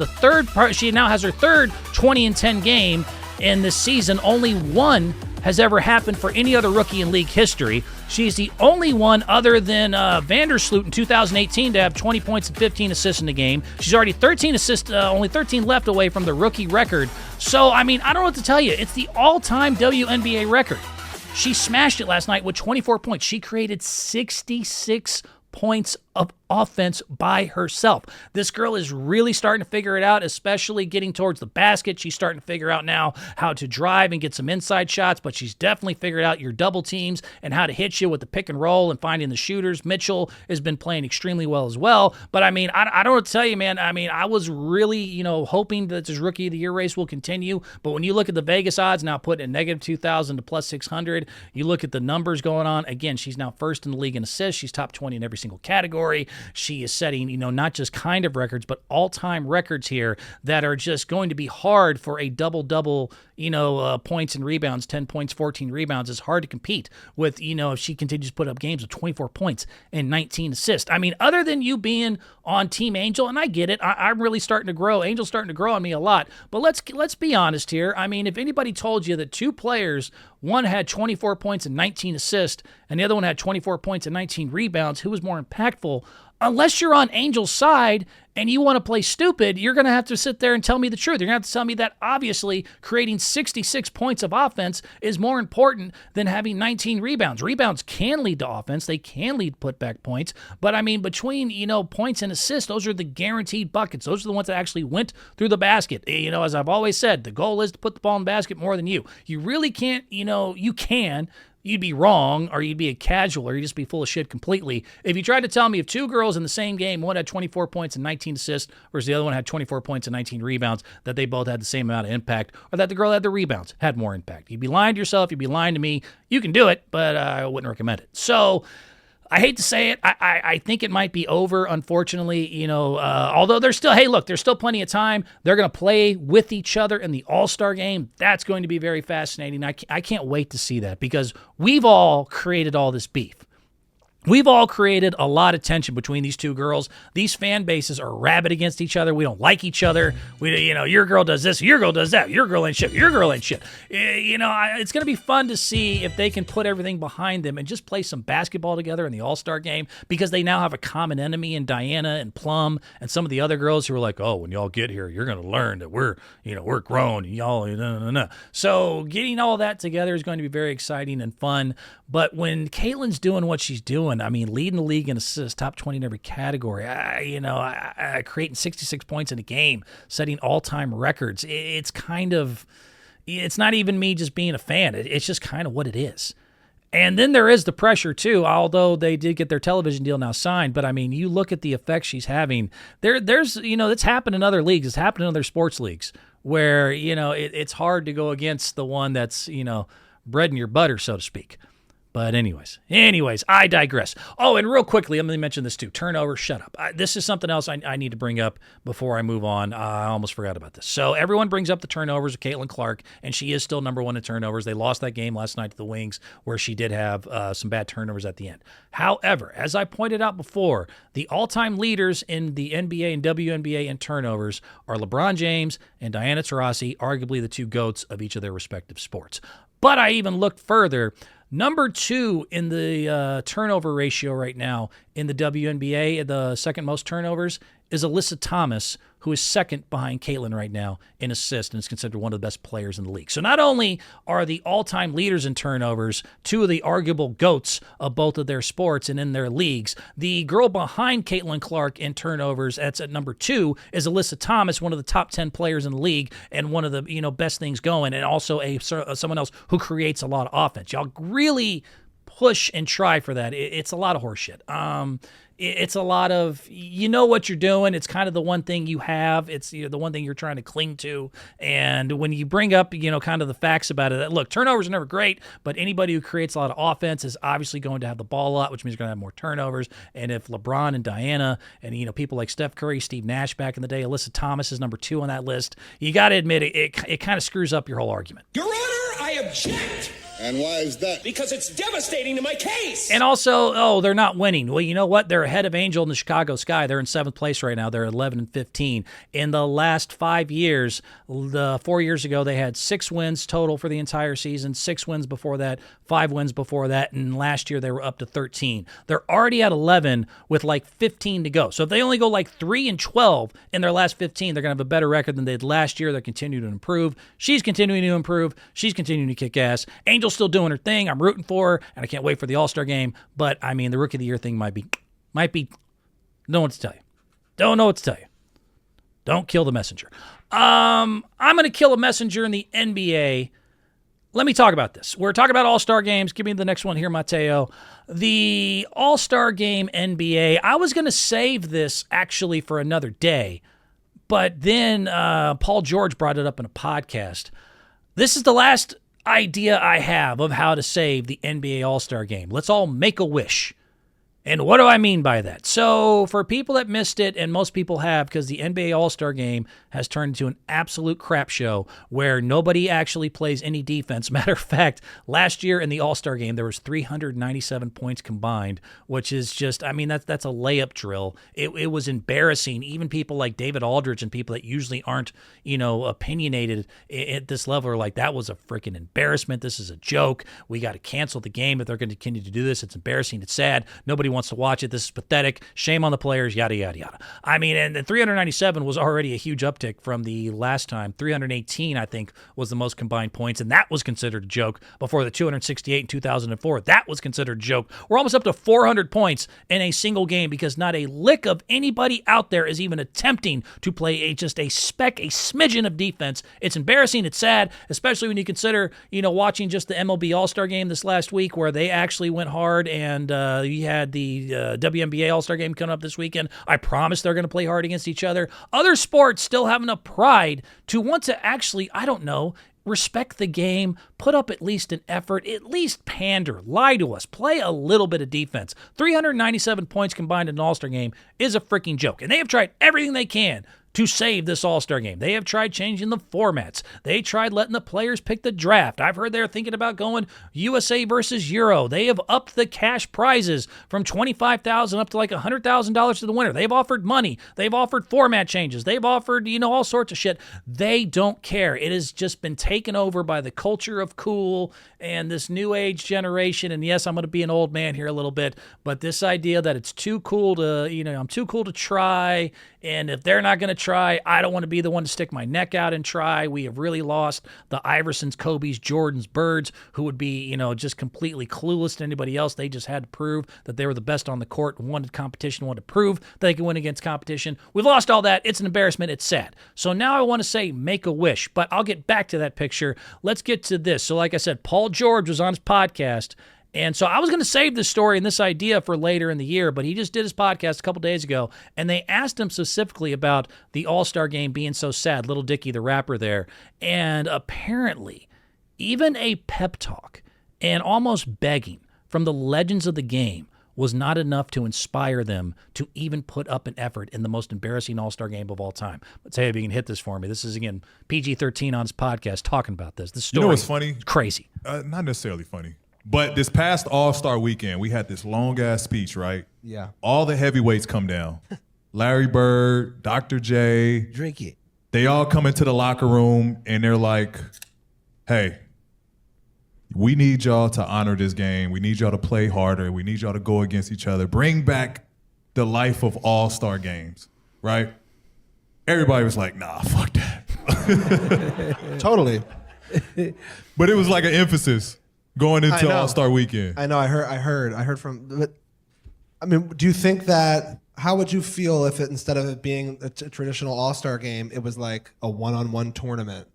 she now has her third 20-10 game in this season. Only one has ever happened for any other rookie in league history. She's the only one other than Vandersloot in 2018 to have 20 points and 15 assists in the game. She's already 13 assists, only 13 left away from the rookie record. So, I don't know what to tell you. It's the all-time WNBA record. She smashed it last night with 24 points. She created 66 points of offense by herself. This girl is really starting to figure it out, especially getting towards the basket. She's starting to figure out now how to drive and get some inside shots, but she's definitely figured out your double teams and how to hit you with the pick and roll and finding the shooters. Mitchell has been playing extremely well as well. But I don't know what to tell you, man. I was really, hoping that this Rookie of the Year race will continue. But when you look at the Vegas odds now put in negative 2,000 to plus 600, you look at the numbers going on. Again, she's now first in the league in assists. She's top 20 in every single category. She is setting, not just kind of records, but all-time records here that are just going to be hard for a double-double, points and rebounds, 10 points, 14 rebounds. It's hard to compete with, if she continues to put up games of 24 points and 19 assists. Other than you being on Team Angel, and I get it, I'm really starting to grow. Angel's starting to grow on me a lot. But let's be honest here. If anybody told you that two players, one had 24 points and 19 assists, and the other one had 24 points and 19 rebounds, who was more impactful? Unless you're on Angel's side and you want to play stupid, you're going to have to sit there and tell me the truth. You're going to have to tell me that obviously creating 66 points of offense is more important than having 19 rebounds. Rebounds can lead to offense. They can lead putback points. But between, points and assists, those are the guaranteed buckets. Those are the ones that actually went through the basket. As I've always said, the goal is to put the ball in the basket more than you. You really can't, you can. You'd be wrong, or you'd be a casual, or you'd just be full of shit completely. If you tried to tell me if two girls in the same game, one had 24 points and 19 assists, whereas the other one had 24 points and 19 rebounds, that they both had the same amount of impact, or that the girl had the rebounds, had more impact. You'd be lying to yourself. You'd be lying to me. You can do it, but I wouldn't recommend it. So I hate to say it. I think it might be over, unfortunately, although there's still, hey, look, there's still plenty of time. They're going to play with each other in the All-Star game. That's going to be very fascinating. I can't wait to see that because we've all created all this beef. We've all created a lot of tension between these two girls. These fan bases are rabid against each other. We don't like each other. Your girl does this, your girl does that. Your girl ain't shit. Your girl ain't shit. It's going to be fun to see if they can put everything behind them and just play some basketball together in the All-Star game because they now have a common enemy in Diana and Plum and some of the other girls who are like, oh, when y'all get here, you're going to learn that we're grown and y'all, no. So getting all that together is going to be very exciting and fun. But when Caitlin's doing what she's doing, I mean, leading the league in assists, top 20 in every category, creating 66 points in a game, setting all-time records. It's not even me just being a fan. It's just kind of what it is. And then there is the pressure, too, although they did get their television deal now signed. But, I mean, you look at the effect she's having. There's it's happened in other leagues. It's happened in other sports leagues where, it's hard to go against the one that's, bread in your butter, so to speak. But anyways, I digress. Oh, and real quickly, let me mention this too. Turnover, shut up. This is something else I need to bring up before I move on. I almost forgot about this. So everyone brings up the turnovers of Caitlin Clark, and she is still number one in turnovers. They lost that game last night to the Wings where she did have some bad turnovers at the end. However, as I pointed out before, the all-time leaders in the NBA and WNBA in turnovers are LeBron James and Diana Taurasi, arguably the two GOATs of each of their respective sports. But I even looked further. Number 2 in the turnover ratio right now in the WNBA, the second most turnovers, is Alyssa Thomas, who is second behind Caitlin right now in assists and is considered one of the best players in the league. So not only are the all-time leaders in turnovers two of the arguable GOATs of both of their sports and in their leagues, the girl behind Caitlin Clark in turnovers, that's at number 2, is Alyssa Thomas, one of the top 10 players in the league and one of the best things going, and also someone else who creates a lot of offense. Y'all really push and try for that. It's a lot of horseshit. It's a lot of, what you're doing. It's kind of the one thing you have. It's the one thing you're trying to cling to. And when you bring up, kind of the facts about it, look, turnovers are never great, but anybody who creates a lot of offense is obviously going to have the ball a lot, which means you're going to have more turnovers. And if LeBron and Diana and, people like Steph Curry, Steve Nash back in the day, Alyssa Thomas is number 2 on that list, you got to admit it kind of screws up your whole argument. Your Honor, I object. And why is that? Because it's devastating to my case. And also, they're not winning. Well, you know what? They're ahead of Angel in the Chicago Sky. They're in 7th place right now. They're 11-15. In the last 5 years, 4 years ago, they had 6 wins total for the entire season, 6 wins before that, 5 wins before that, and last year they were up to 13. They're already at 11 with like 15 to go. So if they only go like 3-12 in their last 15, they're going to have a better record than they did last year. They're continuing to improve. She's continuing to improve. She's continuing to kick ass. Angel's still doing her thing. I'm rooting for her, and I can't wait for the All-Star game. But, I mean, the Rookie of the Year thing might be, don't know what to tell you. Don't know what to tell you. Don't kill the messenger. I'm going to kill a messenger in the NBA. Let me talk about this. We're talking about All-Star games. Give me the next one here, Mateo. The All-Star game NBA. I was going to save this, actually, for another day. But then Paul George brought it up in a podcast. This is the last idea I have of how to save the NBA All-Star game. Let's all make a wish. And what do I mean by that? So for people that missed it, and most people have, because the NBA All-Star Game has turned into an absolute crap show where nobody actually plays any defense. Matter of fact, last year in the All-Star Game, there was 397 points combined, which is just, I mean, that's a layup drill. It was embarrassing. Even people like David Aldridge and people that usually aren't, opinionated at this level are like, that was a freaking embarrassment. This is a joke. We got to cancel the game if they're going to continue to do this. It's embarrassing. It's sad. Nobody wants to watch it. This is pathetic. Shame on the players, yada, yada, yada. I mean, and 397 was already a huge uptick from the last time. 318, I think, was the most combined points, and that was considered a joke before the 268 in 2004. That was considered a joke. We're almost up to 400 points in a single game because not a lick of anybody out there is even attempting to play a smidgen of defense. It's embarrassing. It's sad, especially when you consider, watching just the MLB All-Star Game this last week where they actually went hard, and you had the WNBA All-Star Game coming up this weekend. I promise they're going to play hard against each other. Other sports still have enough pride to want to actually, I don't know, respect the game, put up at least an effort, at least pander, lie to us, play a little bit of defense. 397 points combined in an All-Star game is a freaking joke. And they have tried everything they can to save this All-Star game. They have tried changing the formats. They tried letting the players pick the draft. I've heard they're thinking about going USA versus Euro. They have upped the cash prizes from $25,000 up to like $100,000 to the winner. They've offered money. They've offered format changes. They've offered, all sorts of shit. They don't care. It has just been taken over by the culture of cool and this new age generation. And yes, I'm going to be an old man here a little bit, but this idea that it's too cool to, I'm too cool to try. And if they're not going to try, I don't want to be the one to stick my neck out and try. We have really lost the Iversons, Kobes, Jordans, Birds, who would be, just completely clueless to anybody else. They just had to prove that they were the best on the court, wanted competition, wanted to prove that they could win against competition. We've lost all that. It's an embarrassment. It's sad. So now I want to say make a wish, but I'll get back to that picture. Let's get to this. So like I said, Paul George was on his podcast. And so I was going to save this story and this idea for later in the year, but he just did his podcast a couple days ago, and they asked him specifically about the All-Star game being so sad, Little Dicky, the rapper there. And apparently, even a pep talk and almost begging from the legends of the game was not enough to inspire them to even put up an effort in the most embarrassing All-Star game of all time. Let's see if you can hit this for me. This is, again, PG-13 on his podcast talking about this. This story, what's funny? Crazy. Not necessarily funny. But this past All-Star weekend, we had this long-ass speech, right? Yeah. All the heavyweights come down. Larry Bird, Dr. J. Drink it. They all come into the locker room, and they're like, hey, we need y'all to honor this game. We need y'all to play harder. We need y'all to go against each other. Bring back the life of All-Star games, right? Everybody was like, nah, fuck that. Totally. But it was like an emphasis going into know. All-Star weekend. I know. I heard from. But I mean, do you think that? How would you feel if instead of it being a traditional All-Star game, it was like a one-on-one tournament?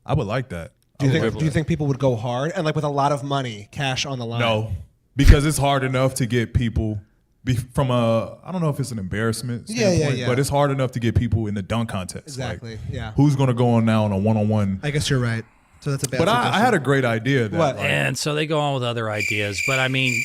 I would like that. Do you think people would go hard and like with a lot of money, cash on the line? No, because it's hard enough to get people from I don't know if it's an embarrassment standpoint, but it's hard enough to get people in the dunk contest. Exactly. Like, yeah. Who's going to go on now on a one-on-one? I guess you're right. So that's a bad. But I had a great idea. What? And so they go on with other ideas. But I mean,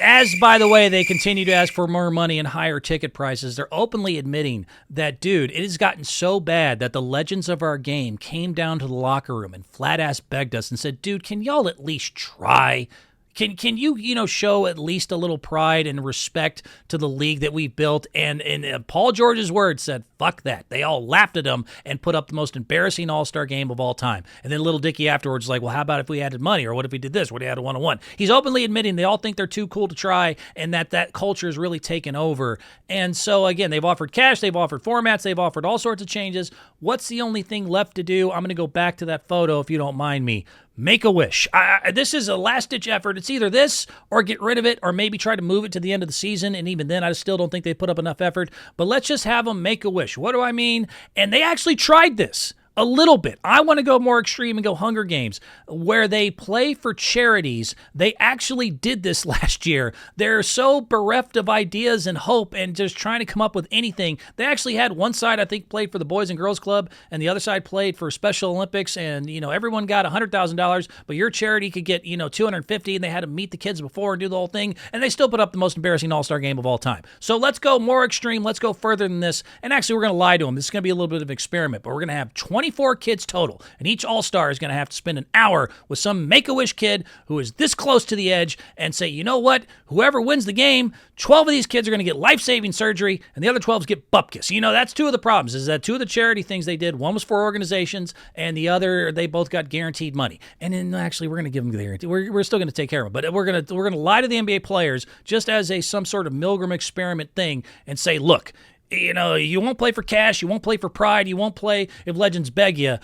as by the way, they continue to ask for more money and higher ticket prices. They're openly admitting that, dude, it has gotten so bad that the legends of our game came down to the locker room and flat ass begged us and said, dude, can y'all at least try? Can you show at least a little pride and respect to the league that we built? And Paul George's words said, fuck that. They all laughed at him and put up the most embarrassing All-Star game of all time. And then Little Dicky afterwards was like, well, how about if we added money? Or what if we did this? What if we had a one-on-one? He's openly admitting they all think they're too cool to try and that culture is really taken over. And so, again, they've offered cash, they've offered formats, they've offered all sorts of changes. What's the only thing left to do? I'm going to go back to that photo if you don't mind me. Make a wish. This is a last-ditch effort. It's either this or get rid of it or maybe try to move it to the end of the season, and even then I still don't think they put up enough effort. But let's just have them make a wish. What do I mean? And they actually tried this a little bit. I want to go more extreme and go Hunger Games, where they play for charities. They actually did this last year. They're so bereft of ideas and hope and just trying to come up with anything. They actually had one side, I think, played for the Boys and Girls Club, and the other side played for Special Olympics, and, everyone got $100,000, but your charity could get, $250,000, and they had to meet the kids before and do the whole thing, and they still put up the most embarrassing All-Star game of all time. So let's go more extreme. Let's go further than this, and actually we're going to lie to them. This is going to be a little bit of an experiment, but we're going to have 24 kids total, and each All-Star is going to have to spend an hour with some Make-A-Wish kid who is this close to the edge and say, you know what, whoever wins the game, 12 of these kids are going to get life-saving surgery, and the other 12 get bupkis. That's two of the problems, is that two of the charity things they did, one was for organizations, and the other, they both got guaranteed money. And then actually, we're going to give them the guarantee. We're still going to take care of them, but we're going to lie to the NBA players just as some sort of Milgram experiment thing and say, look, you won't play for cash, you won't play for pride, you won't play if legends beg you.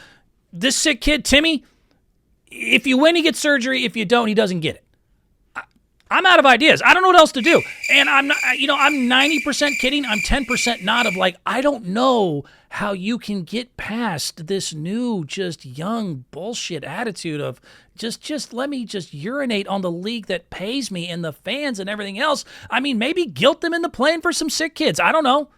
This sick kid, Timmy, if you win, he gets surgery. If you don't, he doesn't get it. I'm out of ideas. I don't know what else to do. And I'm not, I'm 90% kidding. I'm 10% not of I don't know how you can get past this new, just young bullshit attitude of just let me just urinate on the league that pays me and the fans and everything else. I mean, maybe guilt them into playing for some sick kids. I don't know.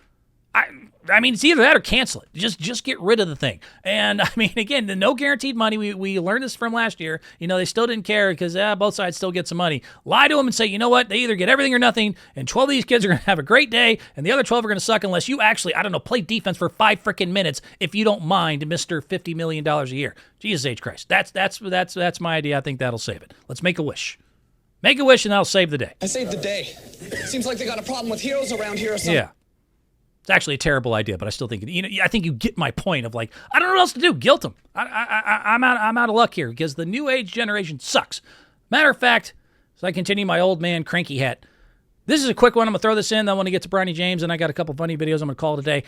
I mean, it's either that or cancel it. Just get rid of the thing. And I mean, again, the no guaranteed money. We learned this from last year. They still didn't care because both sides still get some money. Lie to them and say, you know what? They either get everything or nothing. And 12 of these kids are going to have a great day, and the other 12 are going to suck unless you actually, I don't know, play defense for 5 freaking minutes if you don't mind, Mr. $50 million a year. Jesus H. Christ. That's my idea. I think that'll save it. Let's make a wish. Make a wish and that'll save the day. I saved the day. Seems like they got a problem with heroes around here or something. Yeah. It's actually a terrible idea, but I still think I think you get my point of like, I don't know what else to do. Guilt them. I'm out of luck here because the new age generation sucks. Matter of fact, as I continue my old man cranky hat, this is a quick one. I'm gonna throw this in. I want to get to Bronny James, and I got a couple funny videos I'm gonna call today.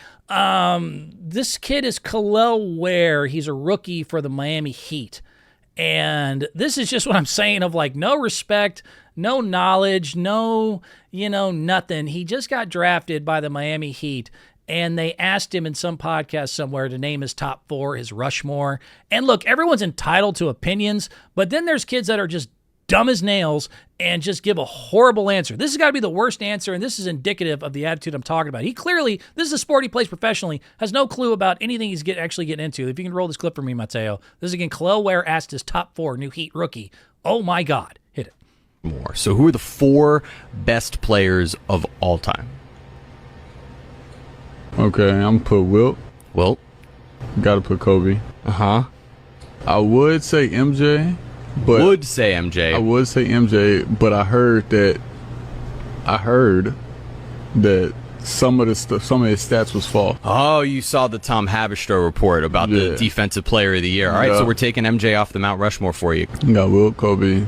This kid is Khalil Ware. He's a rookie for the Miami Heat, and this is just what I'm saying of like no respect. No knowledge, no, nothing. He just got drafted by the Miami Heat, and they asked him in some podcast somewhere to name his top 4, his Rushmore. And look, everyone's entitled to opinions, but then there's kids that are just dumb as nails and just give a horrible answer. This has got to be the worst answer, and this is indicative of the attitude I'm talking about. He clearly, this is a sport he plays professionally, has no clue about anything he's actually getting into. If you can roll this clip for me, Mateo. This is again, Khalil Ware asked his top 4 new Heat rookie. Oh my God. Hit it. More. So who are the 4 best players of all time? Okay, I'm gonna put Wilt. Wilt. Gotta put Kobe. I would say MJ, but I would say MJ, but I heard that some of his stats was false. Oh, you saw the Tom Haberstroh report about the defensive player of the year. All right, so we're taking MJ off the Mount Rushmore for you. Got Wilt, Kobe.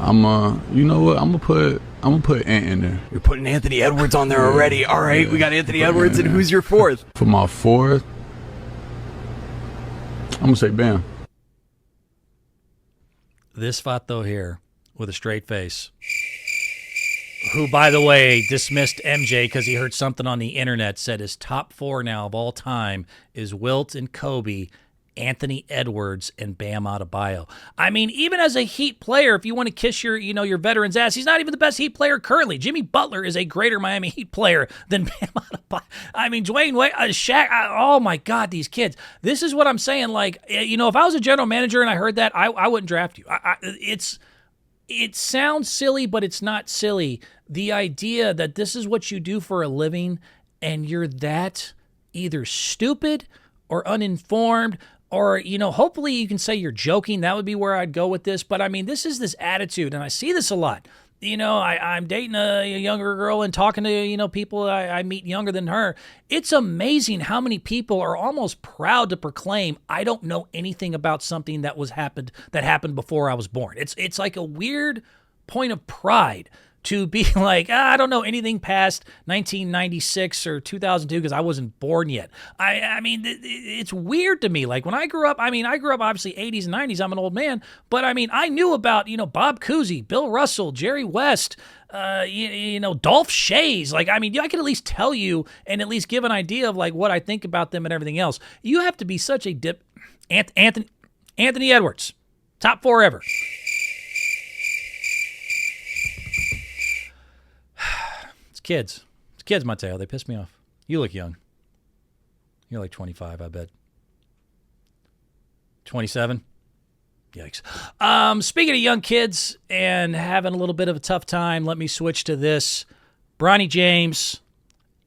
You know what? I'm gonna put Ant in there. You're putting Anthony Edwards on there already. All right, we got Anthony Edwards, and who's your 4th? For my 4th, I'm gonna say Bam. This Vato here with a straight face, who, by the way, dismissed MJ because he heard something on the internet, said his top 4 now of all time is Wilt and Kobe, Anthony Edwards, and Bam Adebayo. I mean, even as a Heat player, if you want to kiss your veteran's ass, he's not even the best Heat player currently. Jimmy Butler is a greater Miami Heat player than Bam Adebayo. I mean, Dwayne Wade, Shaq, oh my God, these kids. This is what I'm saying. Like, if I was a general manager and I heard that, I wouldn't draft you. It sounds silly, but it's not silly. The idea that this is what you do for a living and you're that either stupid or uninformed, or, hopefully you can say you're joking. That would be where I'd go with this. But, I mean, this is this attitude, and I see this a lot. I'm dating a younger girl and talking to, people I meet younger than her. It's amazing how many people are almost proud to proclaim, I don't know anything about something that happened before I was born. It's like a weird point of pride to be like, I don't know anything past 1996 or 2002 because I wasn't born yet. I mean, it's weird to me. Like when I grew up, obviously 80s and 90s. I'm an old man, but I mean, I knew about, Bob Cousy, Bill Russell, Jerry West, Dolph Shays. Like, I mean, I can at least tell you and at least give an idea of like what I think about them and everything else. You have to be such a dip. Anthony Edwards, top 4 ever. Kids, Mateo. They piss me off. You look young. You're like 25, I bet. 27? Yikes. Speaking of young kids and having a little bit of a tough time, let me switch to this. Bronny James,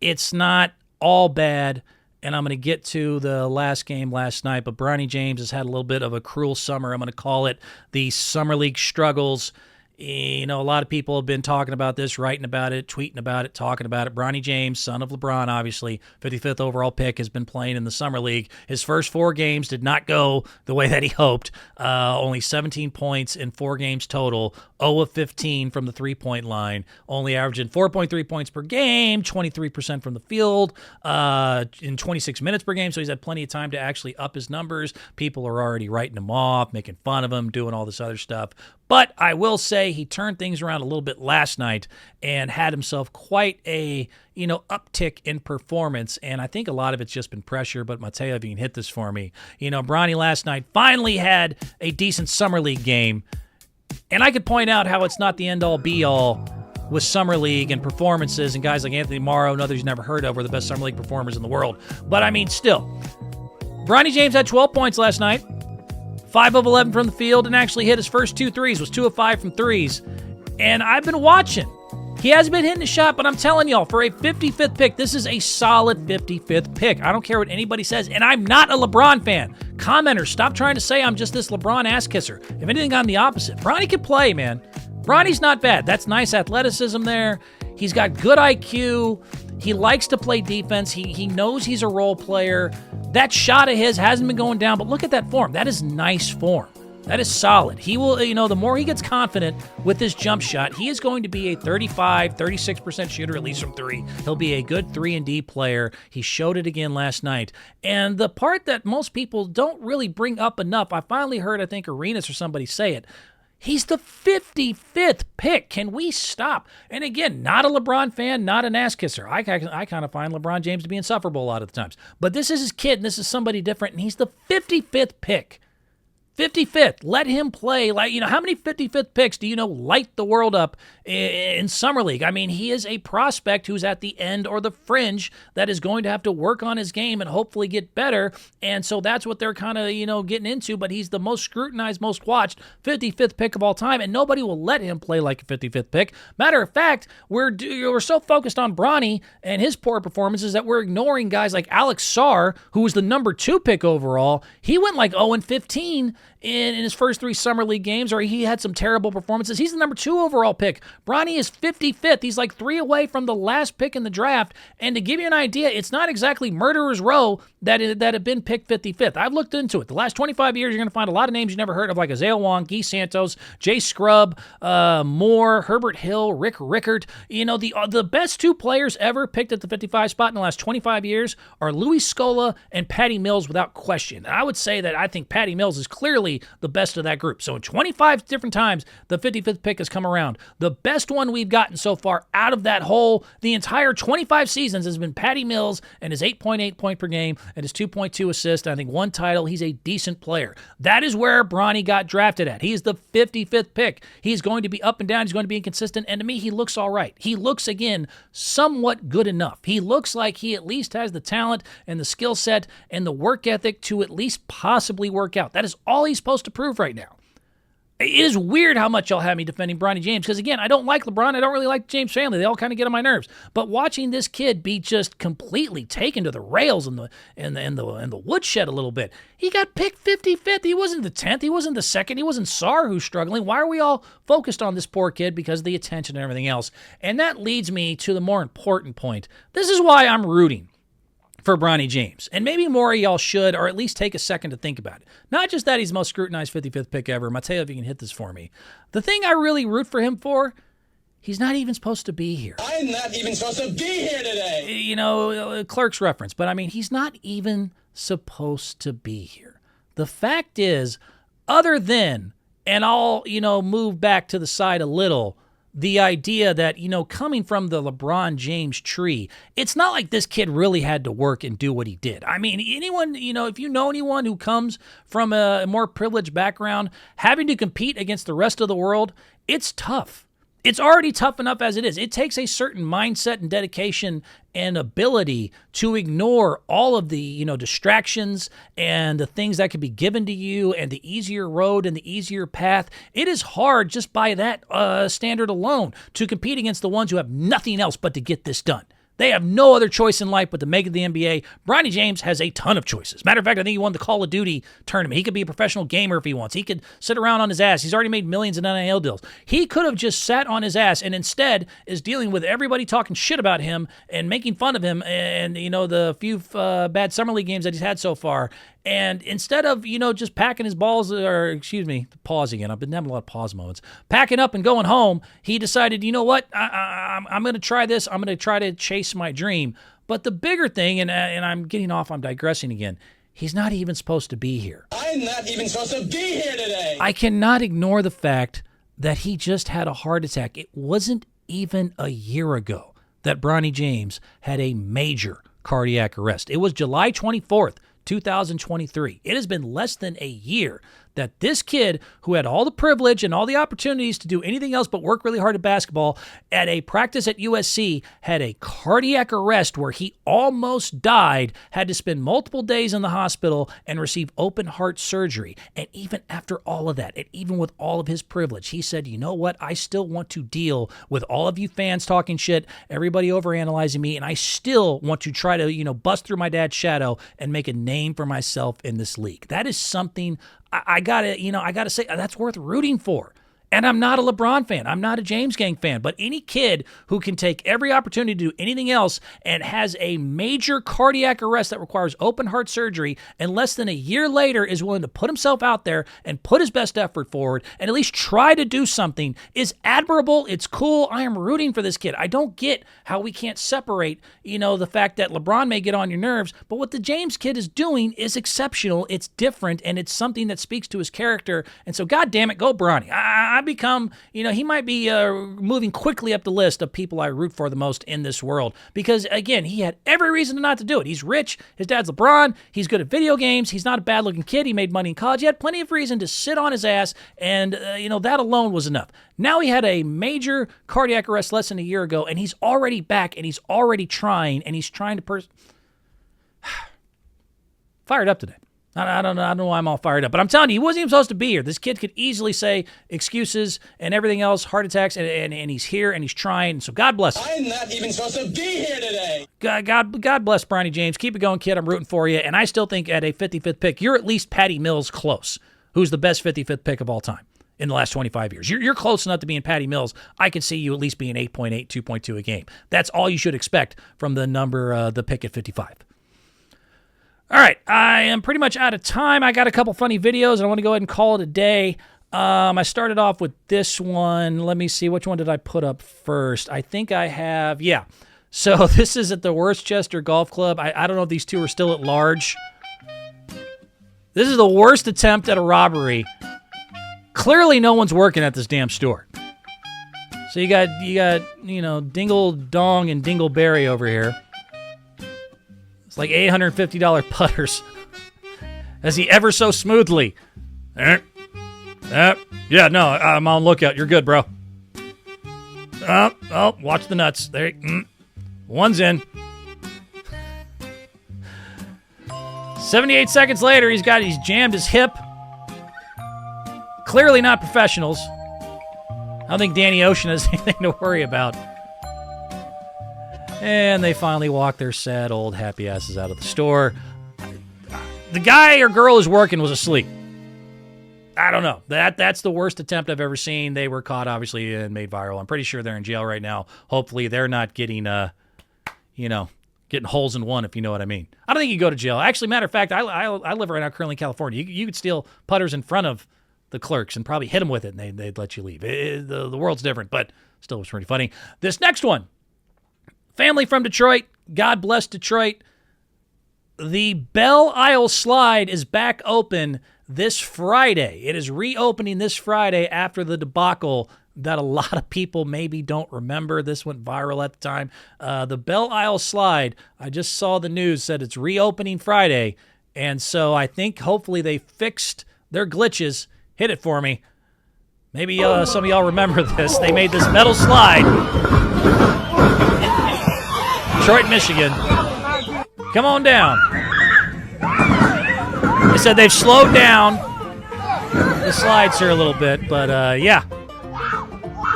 it's not all bad, and I'm going to get to the last game last night, but Bronny James has had a little bit of a cruel summer. I'm going to call it the Summer League struggles. A lot of people have been talking about this, writing about it, tweeting about it, talking about it. Bronny James, son of LeBron, obviously, 55th overall pick, has been playing in the Summer League. His first 4 games did not go the way that he hoped. Only 17 points in 4 games total, 0 of 15 from the three-point line, only averaging 4.3 points per game, 23% from the field, in 26 minutes per game, so he's had plenty of time to actually up his numbers. People are already writing him off, making fun of him, doing all this other stuff. But I will say he turned things around a little bit last night and had himself quite a, uptick in performance. And I think a lot of it's just been pressure. But Mateo, if you can hit this for me. Bronny last night finally had a decent Summer League game. And I could point out how it's not the end-all, be-all. with Summer League and performances, and guys like Anthony Morrow and others you never heard of were the best Summer League performers in the world. But, I mean, still, Bronny James had 12 points last night, 5 of 11 from the field, and actually hit his first 2 threes, was 2 of 5 from threes. And I've been watching. He hasn't been hitting the shot, but I'm telling y'all, for a 55th pick, this is a solid 55th pick. I don't care what anybody says, and I'm not a LeBron fan. Commenters, stop trying to say I'm just this LeBron ass kisser. If anything, I'm the opposite. Bronny can play, man. Bronny's not bad. That's nice athleticism there. He's got good IQ. He likes to play defense. He knows he's a role player. That shot of his hasn't been going down, but look at that form. That is nice form. That is solid. He will, the more he gets confident with his jump shot, he is going to be a 36% shooter, at least from 3. He'll be a good 3-and-D player. He showed it again last night. And the part that most people don't really bring up enough, I finally heard, I think, Arenas or somebody say it, he's the 55th pick. Can we stop? And again, not a LeBron fan, not an ass kisser. I kind of find LeBron James to be insufferable a lot of the times. But this is his kid, and this is somebody different, and he's the 55th pick. 55th. Let him play. How many 55th picks do you know light the world up in Summer League? I mean, he is a prospect who's at the end or the fringe that is going to have to work on his game and hopefully get better. And so that's what they're kind of, getting into. But he's the most scrutinized, most watched 55th pick of all time, and nobody will let him play like a 55th pick. Matter of fact, we're so focused on Bronny and his poor performances that we're ignoring guys like Alex Sarr, who was the number 2 pick overall. He went like 0-15 in his first 3 Summer League games, or he had some terrible performances. He's the number 2 overall pick. Bronny is 55th. He's like 3 away from the last pick in the draft. And to give you an idea, it's not exactly murderer's row that have been picked 55th. I've looked into it. The last 25 years, you're going to find a lot of names you never heard of, like Isaiah Wong, Guy Santos, Jay Scrubb, Moore, Herbert Hill, Rick Rickert. The best 2 players ever picked at the 55 spot in the last 25 years are Louis Scola and Patty Mills, without question. And I would say that I think Patty Mills is clearly the best of that group. So in 25 different times, the 55th pick has come around. The best one we've gotten so far out of that the entire 25 seasons has been Patty Mills and his 8.8 point per game and his 2.2 assists. I think 1 title. He's a decent player. That is where Bronny got drafted at. He is the 55th pick. He's going to be up and down. He's going to be inconsistent. And to me, he looks all right. He looks, again, somewhat good enough. He looks like he at least has the talent and the skill set and the work ethic to at least possibly work out. That is all he's supposed to prove right now. It is weird how much y'all have me defending Bronny James, because again, I don't like LeBron. I don't really like the James family. They all kind of get on my nerves. But watching this kid be just completely taken to the rails in the woodshed a little bit. He got picked 55th. He wasn't the 10th. He wasn't the 2nd. He wasn't Sarr who's struggling. Why are we all focused on this poor kid? Because of the attention and everything else. And that leads me to the more important point. This is why I'm rooting for Bronny James. And maybe more of y'all should, or at least take a second to think about it. Not just that he's the most scrutinized 55th pick ever. Mateo, if you can hit this for me. The thing I really root for him for, he's not even supposed to be here. I'm not even supposed to be here today. Clerk's reference. But I mean, he's not even supposed to be here. The fact is, other than, and I'll, move back to the side a little, the idea that, coming from the LeBron James tree, it's not like this kid really had to work and do what he did. I mean, anyone, if you know anyone who comes from a more privileged background, having to compete against the rest of the world, it's tough. It's already tough enough as it is. It takes a certain mindset and dedication and ability to ignore all of the, distractions and the things that could be given to you and the easier road and the easier path. It is hard just by that standard alone to compete against the ones who have nothing else but to get this done. They have no other choice in life but to make it the NBA. Bronny James has a ton of choices. Matter of fact, I think he won the Call of Duty tournament. He could be a professional gamer if he wants. He could sit around on his ass. He's already made millions in NIL deals. He could have just sat on his ass and instead is dealing with everybody talking shit about him and making fun of him and, the few bad Summer League games that he's had so far. And instead of, just packing his balls, pause again. I've been having a lot of pause moments. Packing up and going home, he decided, you know what? I'm going to try this. I'm going to try to chase my dream. But the bigger thing, and I'm getting off, I'm digressing again, he's not even supposed to be here. I'm not even supposed to be here today. I cannot ignore the fact that he just had a heart attack. It wasn't even a year ago that Bronny James had a major cardiac arrest. It was July 24th. 2023. It has been less than a year that this kid who had all the privilege and all the opportunities to do anything else but work really hard at basketball at a practice at USC had a cardiac arrest where he almost died, had to spend multiple days in the hospital and receive open heart surgery. And even after all of that, and even with all of his privilege, he said, you know what? I still want to deal with all of you fans talking shit, everybody overanalyzing me, and I still want to try to, bust through my dad's shadow and make a name for myself in this league. That is something I gotta say, that's worth rooting for. And I'm not a LeBron fan. I'm not a James Gang fan. But any kid who can take every opportunity to do anything else and has a major cardiac arrest that requires open heart surgery and less than a year later is willing to put himself out there and put his best effort forward and at least try to do something is admirable. It's cool. I am rooting for this kid. I don't get how we can't separate, the fact that LeBron may get on your nerves, but what the James kid is doing is exceptional. It's different, and it's something that speaks to his character. And so, God damn it, go Bronny. I become, he might be moving quickly up the list of people I root for the most in this world because, again, he had every reason not to do it. He's rich. His dad's LeBron. He's good at video games. He's not a bad-looking kid. He made money in college. He had plenty of reason to sit on his ass, and, that alone was enough. Now he had a major cardiac arrest less than a year ago, and he's already back, and he's already trying, and he's trying to fired up today. I don't know why I'm all fired up, but I'm telling you, he wasn't even supposed to be here. This kid could easily say excuses and everything else, heart attacks, and he's here and he's trying. So God bless him. I'm not even supposed to be here today. God bless Bronny James. Keep it going, kid. I'm rooting for you. And I still think at a 55th pick, you're at least Patty Mills close, who's the best 55th pick of all time in the last 25 years. You're close enough to being Patty Mills. I can see you at least being 8.8, 2.2 a game. That's all you should expect from the number, the pick at 55. All right, I am pretty much out of time. I got a couple funny videos, and I want to go ahead and call it a day. I started off with this one. Let me see, which one did I put up first? I think I have, yeah. So this is at the Worcester Golf Club. I don't know if these two are still at large. This is the worst attempt at a robbery. Clearly no one's working at this damn store. So you got Dingle Dong and Dingleberry over here. Like $850 putters as he ever so smoothly. Yeah, no, I'm on lookout. You're good, bro. Oh, watch the nuts. There, one's in. 78 seconds later, he's jammed his hip. Clearly not professionals. I don't think Danny Ocean has anything to worry about. And they finally walk their sad old happy asses out of the store. The guy or girl who's working was asleep. I don't know. That's the worst attempt I've ever seen. They were caught, obviously, and made viral. I'm pretty sure they're in jail right now. Hopefully they're not getting, getting holes in one, if you know what I mean. I don't think you go to jail. Actually, matter of fact, I live right now currently in California. You could steal putters in front of the clerks and probably hit them with it, and they'd let you leave. The world's different, but still was pretty funny. This next one. Family from Detroit. God bless Detroit. The Belle Isle Slide is back open this Friday. It is reopening this Friday after the debacle that a lot of people maybe don't remember. This went viral at the time. The Belle Isle Slide, I just saw the news, said it's reopening Friday. And so I think hopefully they fixed their glitches. Hit it for me. Maybe some of y'all remember this. They made this metal slide. Detroit, Michigan. Come on down. They said they've slowed down the slides here a little bit, but yeah.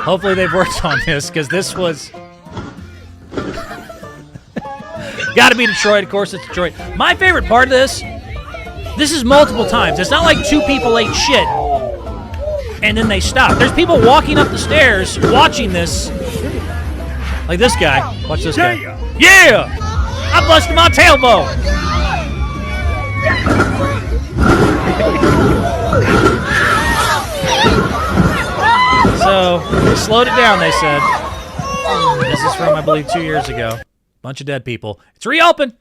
Hopefully they've worked on this because this was... Got to be Detroit. Of course, it's Detroit. My favorite part of this is multiple times. It's not like two people ate shit and then they stopped. There's people walking up the stairs watching this. Like this guy. Watch this guy. Yeah! I busted my tailbone. So, they slowed it down, they said. This is from, I believe, 2 years ago. Bunch of dead people. It's reopened.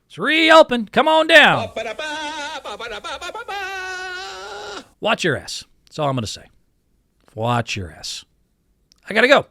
It's reopened. Come on down. Watch your ass. That's all I'm going to say. Watch your ass. I got to go.